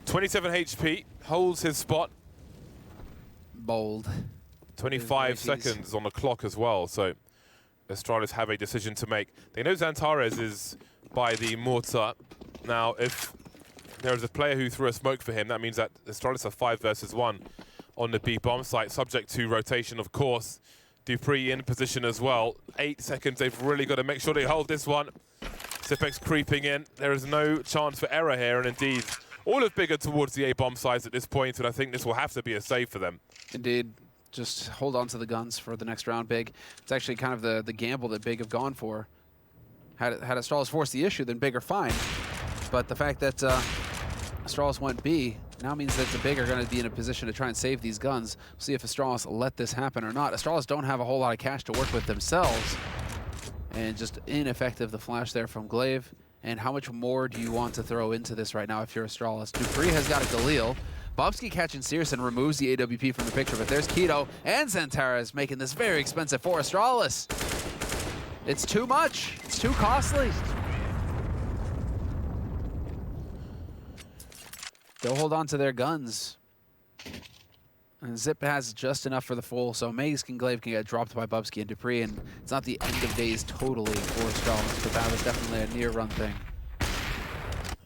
27 HP, holds his spot. Bold. 25 seconds on the clock as well, so Astralis have a decision to make. They know Antares is by the mortar. Now, if there is a player who threw a smoke for him, that means that Astralis are 5 versus 1 on the B bomb site, subject to rotation, of course. dupreeh in position as well. 8 seconds, they've really got to make sure they hold this one. Sipex creeping in. There is no chance for error here, and indeed, all of Big are towards the A bomb sites at this point, and I think this will have to be a save for them. Indeed. Just hold on to the guns for the next round, Big. It's actually kind of the gamble that Big have gone for. Had Astralis forced the issue, then Big are fine. But the fact that Astralis went B now means that the Big are going to be in a position to try and save these guns. We'll see if Astralis let this happen or not. Astralis don't have a whole lot of cash to work with themselves. And just ineffective, the flash there from Glaive. And how much more do you want to throw into this right now if you're Astralis? dupreeh has got a Galil. tabseN catching seresyn removes the AWP from the picture, but there's Keto and Xantares making this very expensive for Astralis. It's too much. It's too costly. They'll hold on to their guns. And Zip has just enough for the full, so Maze and Glaive can get dropped by tabseN and dupreeh, and it's not the end of days totally for Astralis, but that was definitely a near-run thing.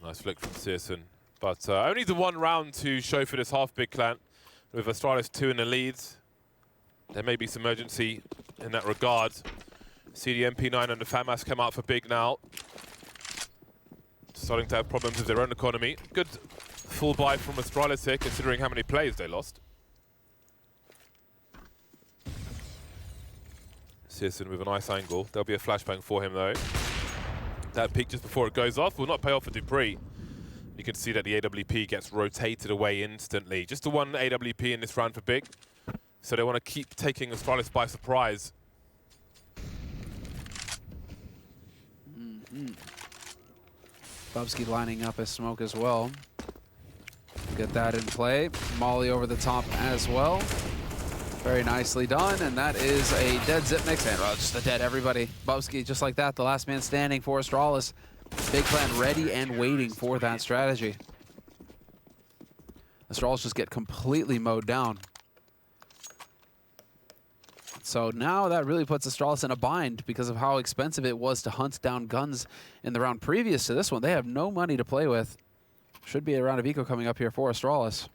Nice flick from seresyn. But only the one round to show for this half Big clan. With Astralis 2 in the lead, there may be some urgency in that regard. See the MP9 and the FAMAS come out for Big now. Starting to have problems with their own economy. Good full buy from Astralis here, considering how many players they lost. seresyn with a nice angle. There'll be a flashbang for him though. That peek just before it goes off will not pay off for dupreeh. You can see that the AWP gets rotated away instantly. Just the one AWP in this round for Big. So they want to keep taking Astralis by surprise. tabseN lining up his smoke as well. Get that in play. Molly over the top as well. Very nicely done, and that is a dead Zip mix, and just a dead everybody. tabseN just like that, the last man standing for Astralis. Big clan ready and waiting for that strategy. Astralis just get completely mowed down. So now that really puts Astralis in a bind because of how expensive it was to hunt down guns in the round previous to this one. They have no money to play with. Should be a round of eco coming up here for Astralis.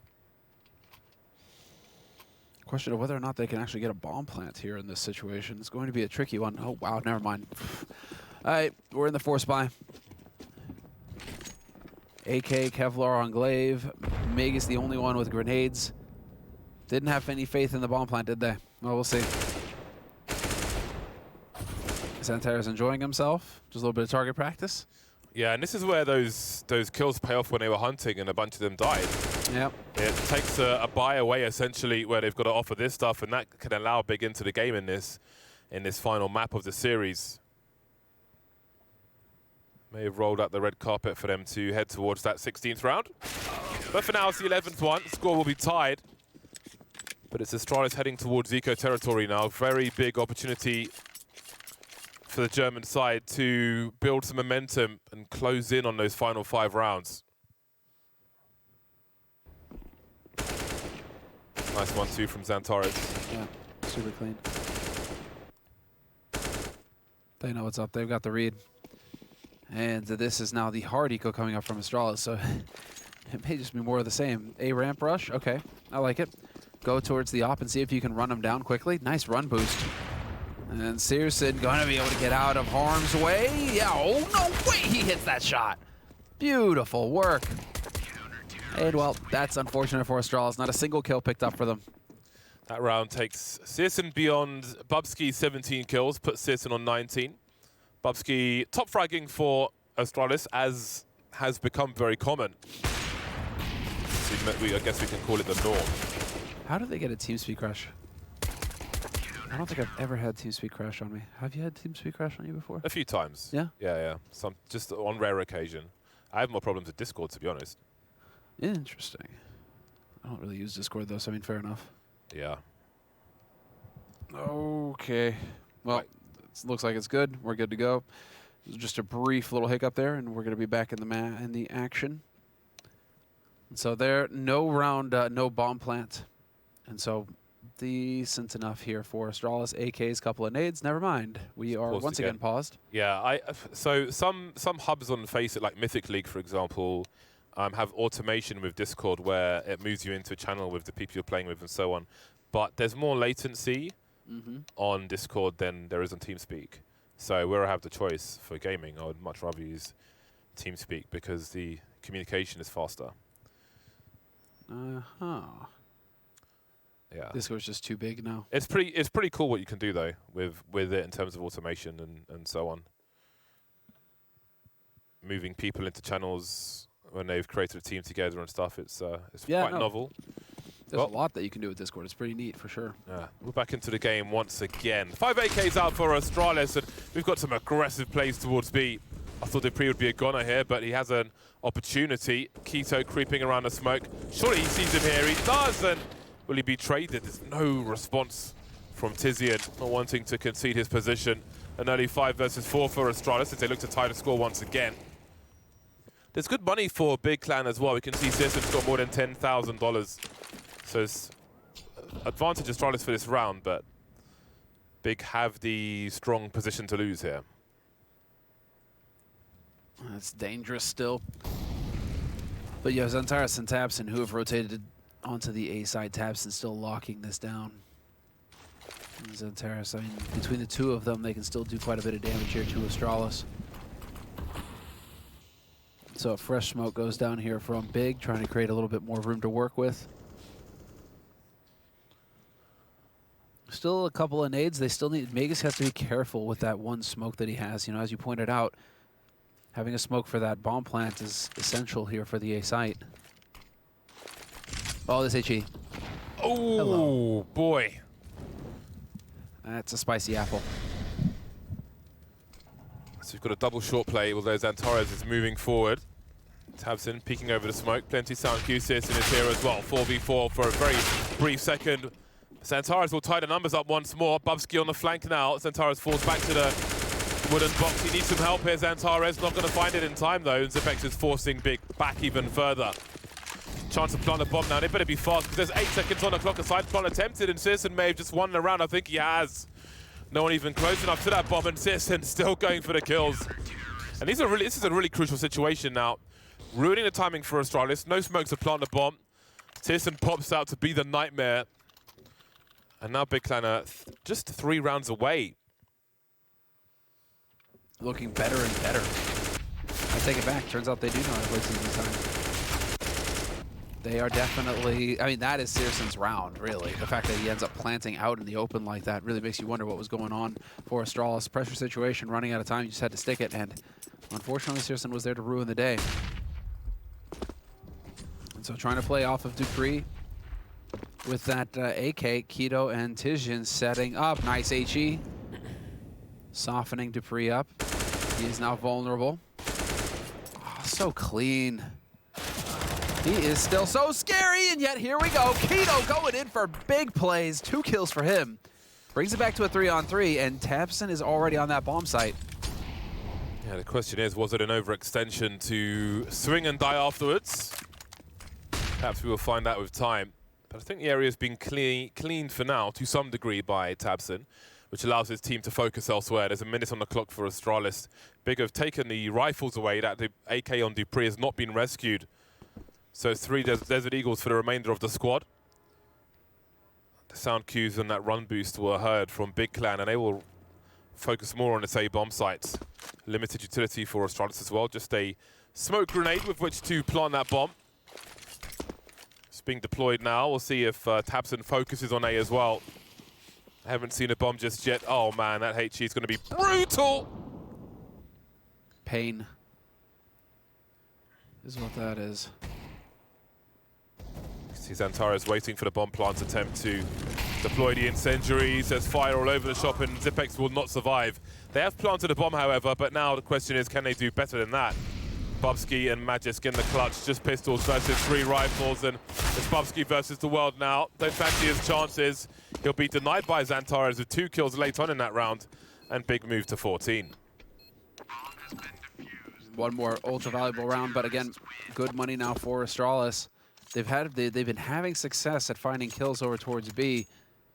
Question of whether or not they can actually get a bomb plant here in this situation. It's going to be a tricky one. Oh, wow, never mind. All right, we're in the force buy. AK, Kevlar on Glaive. Meg is the only one with grenades. Didn't have any faith in the bomb plant, did they? Well, we'll see. Xantares enjoying himself. Just a little bit of target practice. Yeah, and this is where those kills pay off when they were hunting and a bunch of them died. Yep. It takes a buy away, essentially, where they've got to offer this stuff, and that can allow Big into the game in this final map of the series. May have rolled out the red carpet for them to head towards that 16th round. But for now, it's the 11th one. The score will be tied. But it's Astralis heading towards Eco territory now. Very big opportunity for the German side to build some momentum and close in on those final 5 rounds. Nice 1-2 from Xantares. Yeah, super clean. They know what's up. They've got the read. And this is now the hard eco coming up from Astralis, so it may just be more of the same. A ramp rush, okay, I like it. Go towards the op and see if you can run them down quickly. Nice run boost. And tabseN going to be able to get out of harm's way. Yeah, oh no way he hits that shot. Beautiful work. And well, that's unfortunate for Astralis. Not a single kill picked up for them. That round takes tabseN beyond bubzkji's 17 kills, puts tabseN on 19. bubzkji top fragging for Astralis, as has become very common. So I guess we can call it the norm. How did they get a TeamSpeak crash? I don't think I've ever had TeamSpeak crash on me. Have you had TeamSpeak crash on you before? A few times. Yeah? Yeah. Some just on rare occasion. I have more problems with Discord, to be honest. Interesting. I don't really use Discord though, so I mean, fair enough. Yeah. Okay. Well, Right. it looks like it's good. We're good to go. Just a brief little hiccup there, and we're going to be back in the action. And so there, no round, no bomb plant, and so decent enough here for Astralis. AKs, couple of nades. Never mind. We are once again paused. Yeah. So some hubs on Face It, like Mythic League, for example, have automation with Discord where it moves you into a channel with the people you're playing with and so on. But there's more latency on Discord than there is on TeamSpeak. So where I have the choice for gaming, I would much rather use TeamSpeak because the communication is faster. Yeah. Discord's just too big now. It's pretty cool what you can do though with it in terms of automation and so on. Moving people into channels when they've created a team together and stuff. It's quite novel. There's a lot that you can do with Discord. It's pretty neat for sure. Yeah, we're back into the game once again. 5 AKs out for Astralis, and we've got some aggressive plays towards B. I thought dupreeh would be a goner here, but he has an opportunity. Keto creeping around the smoke. Surely he sees him here. He does, and will he be traded? There's no response from tabseN, not wanting to concede his position. An early 5 versus 4 for Astralis as they look to tie the score once again. There's good money for Big Clan as well. We can see tabseN's got more than $10,000. So it's advantage Astralis for this round, but Big have the strong position to lose here. That's dangerous still. But yeah, Xantares and tabseN, who have rotated onto the A side. tabseN still locking this down. And Xantares, I mean, between the two of them, they can still do quite a bit of damage here to Astralis. So a fresh smoke goes down here from Big, trying to create a little bit more room to work with. Still a couple of nades. They still need... Magisk has to be careful with that one smoke that he has. You know, as you pointed out, having a smoke for that bomb plant is essential here for the A site. Oh, this HE. Oh, hello. Boy. That's a spicy apple. So we've got a double short play, although Xantares is moving forward. tabseN peeking over the smoke. Plenty sound tabseN is here as well. 4v4 for a very brief second. Xantares will tie the numbers up once more. bubzkji on the flank now. Xantares falls back to the wooden box. He needs some help here. Xantares not going to find it in time though. And Xyp9x is forcing Big back even further. Chance to plant a bomb now. They better be fast because there's 8 seconds on the clock. A side plant attempted and tabseN may have just won the round. I think he has. No one even close enough to that bomb, and tabseN still going for the kills. And this is a really crucial situation now. Ruining the timing for Astralis. No smoke to plant the bomb. tabseN pops out to be the nightmare. And now Big Clan are just 3 rounds away. Looking better and better. I take it back. Turns out they do know how to play season time. They are definitely... I mean, that is tabseN's round, really. The fact that he ends up planting out in the open like that really makes you wonder what was going on for Astralis. Pressure situation, running out of time. You just had to stick it. And unfortunately, tabseN was there to ruin the day. And so trying to play off of dupreeh. With that AK, Keto and tabseN setting up. Nice HE. Softening dupreeh up. He is now vulnerable. Oh, so clean. He is still so scary, and yet here we go. Keto going in for big plays. 2 kills for him. Brings it back to a 3-on-3, and tabseN is already on that bomb site. Yeah, the question is, was it an overextension to swing and die afterwards? Perhaps we will find out with time. But I think the area's been cleaned for now, to some degree, by tabseN, which allows his team to focus elsewhere. There's a minute on the clock for Astralis. Big have taken the rifles away. That the AK on Dupree has not been rescued. So 3 Desert Eagles for the remainder of the squad. The sound cues and that run boost were heard from Big Clan, and they will focus more on its A bomb sites. Limited utility for Astralis as well. Just a smoke grenade with which to plant that bomb. It's being deployed now. We'll see if tabseN focuses on A as well. I haven't seen a bomb just yet. Oh man, that HE is going to be brutal. Pain is what that is. See Xantares waiting for the bomb plant attempt to deploy the incendiaries. There's fire all over the shop, and Zipex will not survive. They have planted a bomb, however, but now the question is, can they do better than that? Bubsky and Magisk in the clutch, just pistols versus 3 rifles, and it's Bubsky versus the world now. Don't fancy his chances. He'll be denied by Xantares with 2 kills late on in that round, and big move to 14. One more ultra valuable round, but again, good money now for Astralis. They've been having success at finding kills over towards B,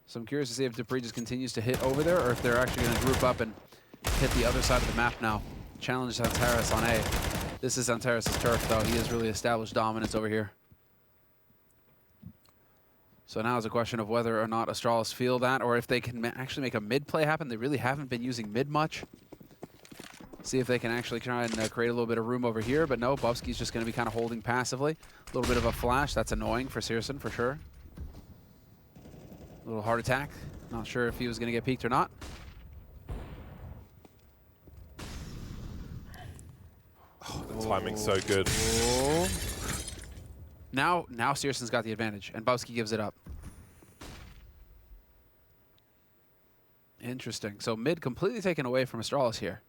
so I'm curious to see if Dupree just continues to hit over there, or if they're actually going to group up and hit the other side of the map now. Challenge Xantares on A. This is Xantares' turf, though. He has really established dominance over here. So now it's a question of whether or not Astralis feel that, or if they can actually make a mid play happen. They really haven't been using mid much. See if they can actually try and create a little bit of room over here. But no, Bubsky's just going to be kind of holding passively. A little bit of a flash. That's annoying for tabseN for sure. A little heart attack. Not sure if he was going to get peeked or not. Oh, the timing's so good. Oh. Now tabseN's got the advantage, and Bubsky gives it up. Interesting. So mid completely taken away from Astralis here.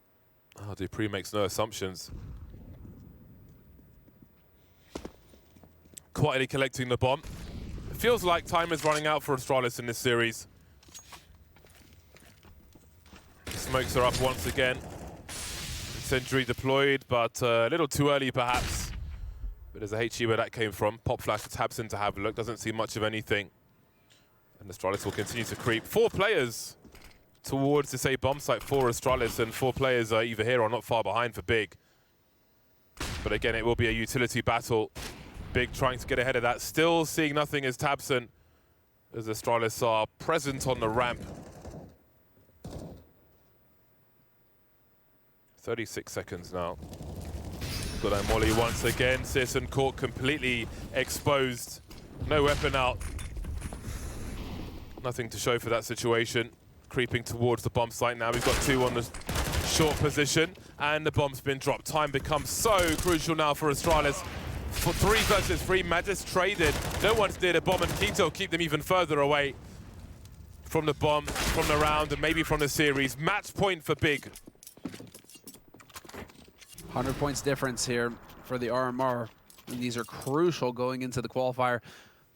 Oh, Dupree makes no assumptions. Quietly collecting the bomb. It feels like time is running out for Astralis in this series. Smokes are up once again. Incendiary deployed, but a little too early perhaps. But there's a HE where that came from. Pop flash to tabseN to have a look. Doesn't see much of anything. And Astralis will continue to creep. 4 players towards this A bomb site for Astralis, and 4 players are either here or not far behind for Big. But again, it will be a utility battle. Big trying to get ahead of that. Still seeing nothing as tabseN, as Astralis are present on the ramp. 36 seconds now. Got that molly once again. tabseN caught completely exposed. No weapon out. Nothing to show for that situation. Creeping towards the bomb site now. We've got 2 on the short position, and the bomb's been dropped. Time becomes so crucial now for Astralis. For 3 versus 3, Magisk traded. No one's near the bomb, and Keto keep them even further away from the bomb, from the round, and maybe from the series. Match point for Big. 100 points difference here for the RMR. And these are crucial going into the qualifier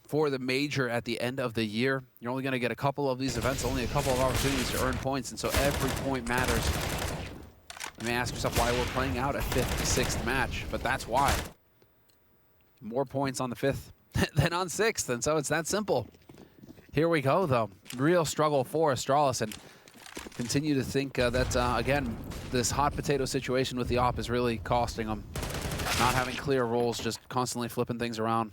for the major at the end of the year. You're only going to get a couple of these events, only a couple of opportunities to earn points, and so every point matters. You may ask yourself why we're playing out a 5th, 6th match, but that's why. More points on the 5th than on 6th, and so it's that simple. Here we go, though. Real struggle for Astralis, and continue to think that, again, this hot potato situation with the op is really costing them. Not having clear roles, just constantly flipping things around.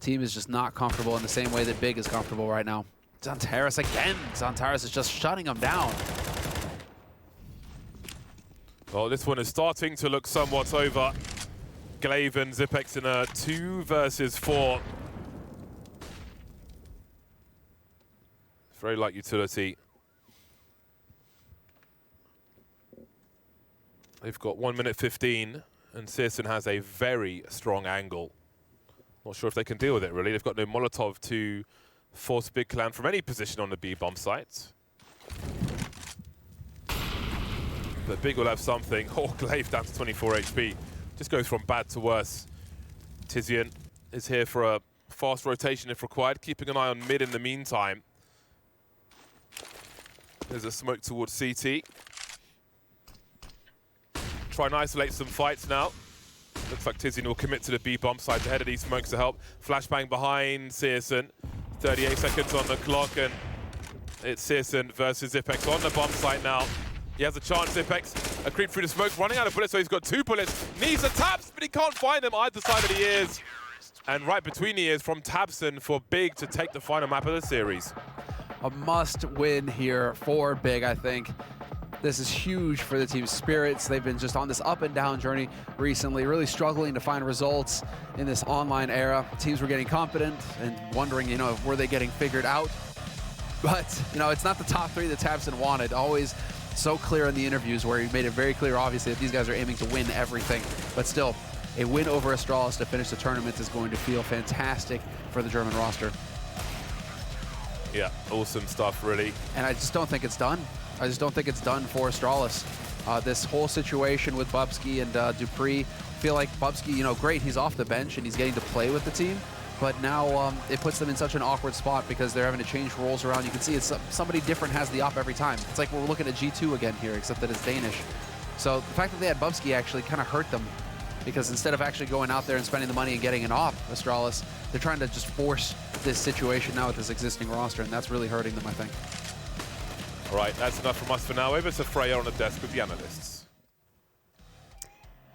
Team is just not comfortable in the same way that Big is comfortable right now. Xantares again. Xantares is just shutting them down. Well, this one is starting to look somewhat over. Glaive and Zipex in a 2 versus 4. Very light utility. They've got 1 minute 15, and tabseN has a very strong angle. Not sure if they can deal with it, really. They've got no Molotov to force Big Clan from any position on the B bomb site. But Big will have something. Oh, Glaive down to 24 HP. Just goes from bad to worse. tabseN is here for a fast rotation if required, keeping an eye on mid in the meantime. There's a smoke towards CT. Try and isolate some fights now. Looks like tabseN will commit to the B bomb side ahead of these smokes to help. Flashbang behind tabseN. 38 seconds on the clock, and it's tabseN versus Zipex on the bomb site now. He has a chance, Zipex. A creep through the smoke, running out of bullets, so he's got 2 bullets. Needs the taps, but he can't find them either side of the ears. And right between the ears from tabseN for Big to take the final map of the series. A must-win here for Big, I think. This is huge for the team's spirits. They've been just on this up and down journey recently, really struggling to find results in this online era. Teams were getting confident and wondering, were they getting figured out? But, it's not the top 3 that tabseN wanted. Always so clear in the interviews where he made it very clear, obviously, that these guys are aiming to win everything. But still, a win over Astralis to finish the tournament is going to feel fantastic for the German roster. Yeah, awesome stuff, really. And I just don't think it's done. I just don't think it's done for Astralis. This whole situation with bubzkji and Dupree, feel like bubzkji, great, he's off the bench and he's getting to play with the team, but now it puts them in such an awkward spot because they're having to change roles around. You can see it's somebody different has the op every time. It's like we're looking at G2 again here, except that it's Danish. So the fact that they had bubzkji actually kind of hurt them, because instead of actually going out there and spending the money and getting an op, Astralis, they're trying to just force this situation now with this existing roster, and that's really hurting them, I think. All right, that's enough from us for now. Over to Freya on the desk with the analysts.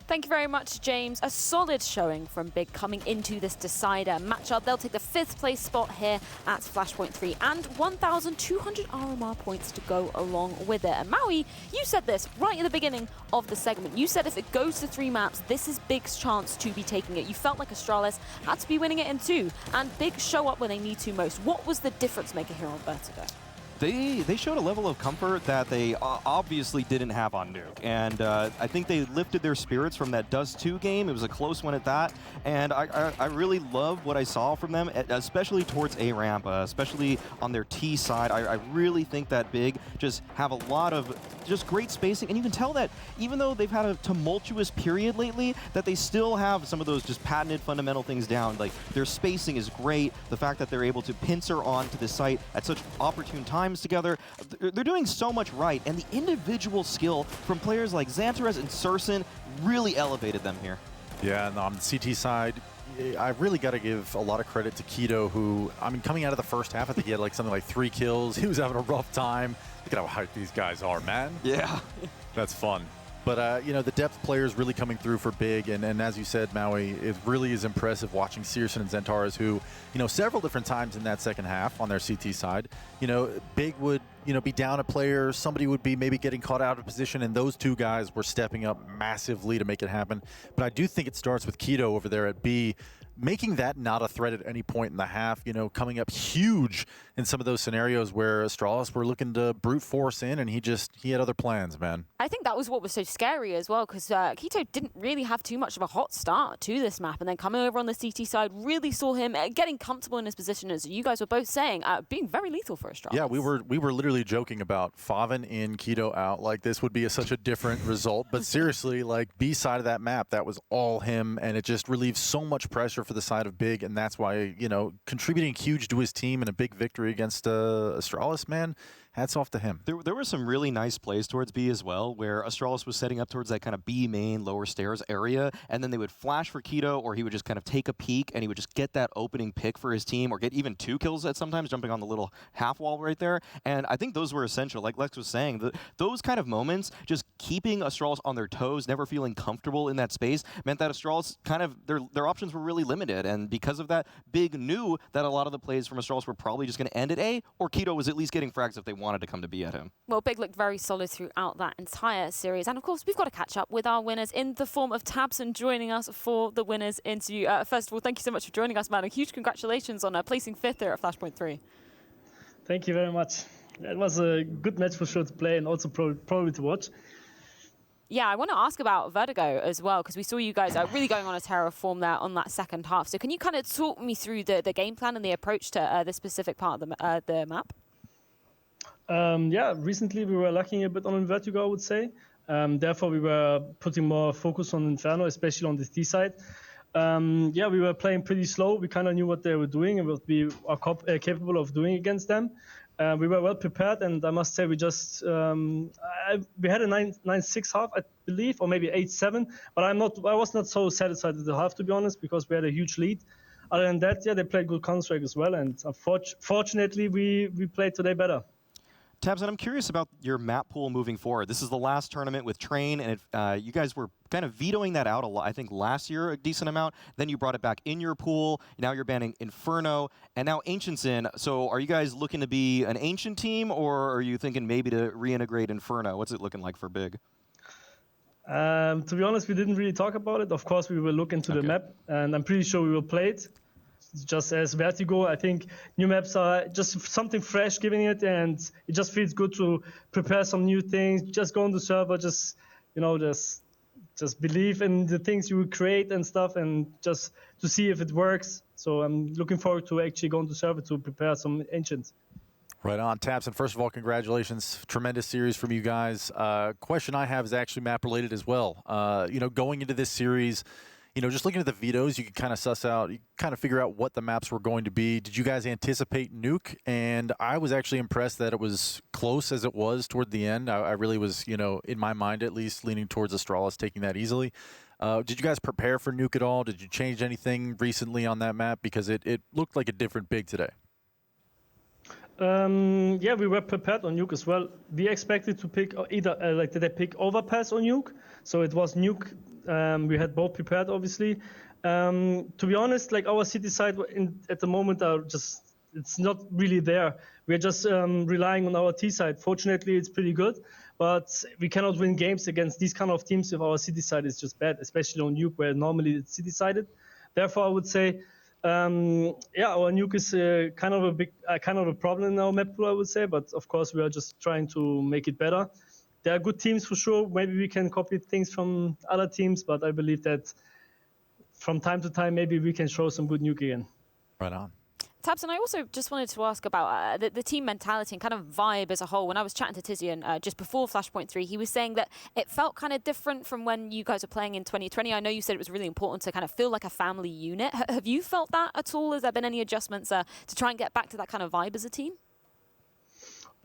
Thank you very much, James. A solid showing from Big coming into this decider matchup. They'll take the 5th place spot here at Flashpoint 3 and 1,200 RMR points to go along with it. And Maui, you said this right at the beginning of the segment. You said if it goes to 3 maps, this is Big's chance to be taking it. You felt like Astralis had to be winning it in 2, and Big show up when they need to most. What was the difference maker here on Vertigo? They showed a level of comfort that they obviously didn't have on Nuke. And I think they lifted their spirits from that Dust 2 game. It was a close one at that. And I really love what I saw from them, especially towards A-Ramp, especially on their T side. I really think that Big just have a lot of just great spacing. And you can tell that even though they've had a tumultuous period lately, that they still have some of those just patented fundamental things down. Like their spacing is great. The fact that they're able to pincer onto the site at such opportune times together. They're doing so much right, and the individual skill from players like Xantares and syrsoN really elevated them here. Yeah, and on the CT side, I really got to give a lot of credit to Keto, who, coming out of the first half, I think he had like something like 3 kills. He was having a rough time. Look at how hyped these guys are, man. Yeah. That's fun. But, the depth players really coming through for Big. And as you said, Maui, it really is impressive watching syrsoN and Xantares, who, several different times in that second half on their CT side, Big would, be down a player. Somebody would be maybe getting caught out of position. And those 2 guys were stepping up massively to make it happen. But I do think it starts with Keto over there at B, making that not a threat at any point in the half, coming up huge in some of those scenarios where Astralis were looking to brute force in, and he had other plans, man. I think that was what was so scary as well, because Keto didn't really have too much of a hot start to this map, and then coming over on the CT side, really saw him getting comfortable in his position, as you guys were both saying, being very lethal for Astralis. Yeah, we were literally joking about Faven in, Keto out, like this would be such a different result, but seriously, like B side of that map, that was all him, and it just relieves so much pressure for the side of Big, and that's why, contributing huge to his team and a big victory against Astralis, man, hats off to him. There were some really nice plays towards B as well, where Astralis was setting up towards that kind of B main, lower stairs area, and then they would flash for Keto, or he would just kind of take a peek, and he would just get that opening pick for his team, or get even 2 kills at sometimes, jumping on the little half wall right there. And I think those were essential. Like Lex was saying, those kind of moments, just keeping Astralis on their toes, never feeling comfortable in that space, meant that Astralis kind of, their options were really limited. And because of that, Big knew that a lot of the plays from Astralis were probably just going to end at A, or Keto was at least getting frags if they wanted to come to B at him. Well, Big looked very solid throughout that entire series. And of course, we've got to catch up with our winners in the form of tabseN joining us for the winners interview. First of all, thank you so much for joining us, man. A huge congratulations on placing 5th here at Flashpoint 3. Thank you very much. It was a good match for sure to play, and also probably to watch. Yeah, I want to ask about Vertigo as well, because we saw you guys really going on a tear of form there on that second half. So can you kind of talk me through the game plan and the approach to this specific part of the map? Yeah, recently we were lacking a bit on Vertigo, I would say. Therefore, we were putting more focus on Inferno, especially on the T side. yeah, we were playing pretty slow. We kind of knew what they were doing and what we are capable of doing against them. We were well prepared, and I must say we just we had a 9-6 half, I believe, or maybe 8-7. But I was not so satisfied with the half, to be honest, because we had a huge lead. Other than that, yeah, they played good Counter-Strike as well, and fortunately we played today better. tabseN, I'm curious about your map pool moving forward. This is the last tournament with Train, and you guys were kind of vetoing that out a lot, I think last year a decent amount. Then you brought it back in your pool. Now you're banning Inferno, and now Ancient's in. So are you guys looking to be an Ancient team, or are you thinking maybe to reintegrate Inferno? What's it looking like for Big? To be honest, we didn't really talk about it. Of course, we will look into the map, and I'm pretty sure we will play it. Just as Vertigo, I think new maps are just something fresh, giving it, and it just feels good to prepare some new things. Just go on the server, just believe in the things you will create and stuff, and just to see if it works. So I'm looking forward to actually going to the server to prepare some Ancients. Right on, tabseN. First of all, congratulations. Tremendous series from you guys. Question I have is actually map related as well. Going into this series, just looking at the vetoes, you could kind of suss out, you kind of figure out what the maps were going to be. Did you guys anticipate Nuke? And I was actually impressed that it was close as it was toward the end. I really was, in my mind at least, leaning towards Astralis taking that easily. Did you guys prepare for Nuke at all? Did you change anything recently on that map? Because it looked like a different Big today. Yeah, we were prepared on Nuke as well. We expected to pick either, did they pick Overpass or Nuke? So it was Nuke. We had both prepared, obviously. To be honest, our city side at the moment it's not really there. We're just relying on our T side. Fortunately, it's pretty good, but we cannot win games against these kind of teams if our city side is just bad, especially on Nuke, where normally it's city sided. Therefore, I would say, our Nuke is kind of a problem in our map pool, I would say. But of course, we are just trying to make it better. There are good teams for sure. Maybe we can copy things from other teams, but I believe that from time to time, maybe we can show some good Nuke again. Right on. tabseN, I also just wanted to ask about the team mentality and kind of vibe as a whole. When I was chatting to Tizian just before Flashpoint 3, he was saying that it felt kind of different from when you guys were playing in 2020. I know you said it was really important to kind of feel like a family unit. Have you felt that at all? Has there been any adjustments to try and get back to that kind of vibe as a team?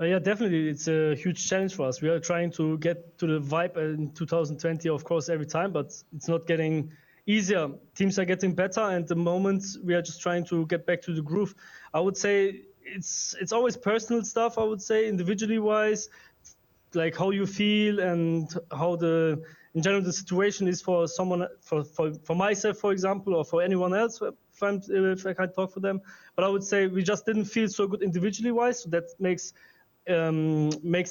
Yeah, definitely. It's a huge challenge for us. We are trying to get to the vibe in 2020, of course, every time, but it's not getting easier. Teams are getting better, and at the moment we are just trying to get back to the groove. I would say it's always personal stuff, I would say, individually wise, like how you feel and how in general the situation is for someone, for myself, for example, or for anyone else, if I can't talk for them. But I would say we just didn't feel so good individually wise, so that makes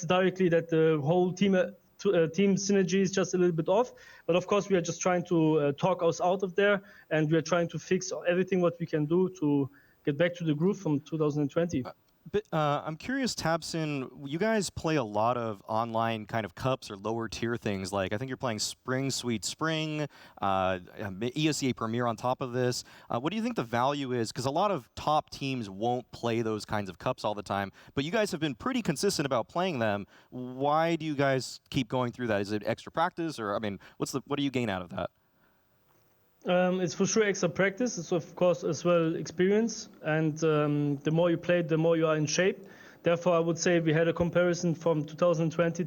directly that the whole team synergy is just a little bit off. But of course, we are just trying to talk us out of there, and we are trying to fix everything what we can do to get back to the groove from 2020. I'm curious, tabseN, you guys play a lot of online kind of cups or lower tier things. Like, I think you're playing Spring Sweet Spring, ESEA Premier on top of this. What do you think the value is? Because a lot of top teams won't play those kinds of cups all the time, but you guys have been pretty consistent about playing them. Why do you guys keep going through that? Is it extra practice, or, I mean, what do you gain out of that? It's for sure extra practice. It's of course as well experience, and the more you play, the more you are in shape. Therefore, I would say we had a comparison from 2020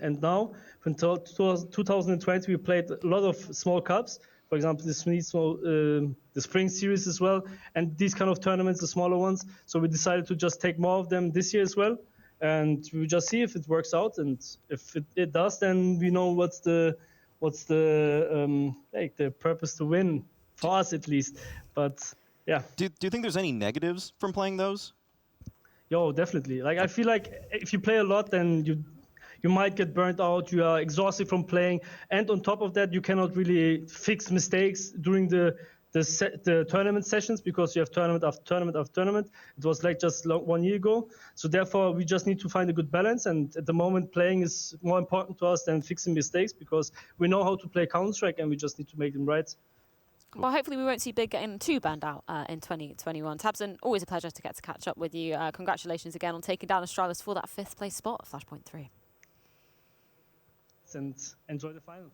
and now. From 2020, we played a lot of small cups. For example, the spring series as well, and these kind of tournaments, the smaller ones. So we decided to just take more of them this year as well, and we just see if it works out. And if it does, then we know what's the purpose to win for us at least. But yeah. Do you think there's any negatives from playing those? Yo, definitely. I feel like if you play a lot, then you might get burnt out. You are exhausted from playing, and on top of that, you cannot really fix mistakes during the tournament sessions, because you have tournament after tournament after tournament. It was like just 1 year ago. So therefore, we just need to find a good balance. And at the moment, playing is more important to us than fixing mistakes, because we know how to play Counter-Strike, and we just need to make them right. Cool. Well, hopefully we won't see Big getting too banned out in 2021. tabseN, always a pleasure to get to catch up with you. Congratulations again on taking down Astralis for that 5th place spot at Flashpoint 3. And enjoy the final.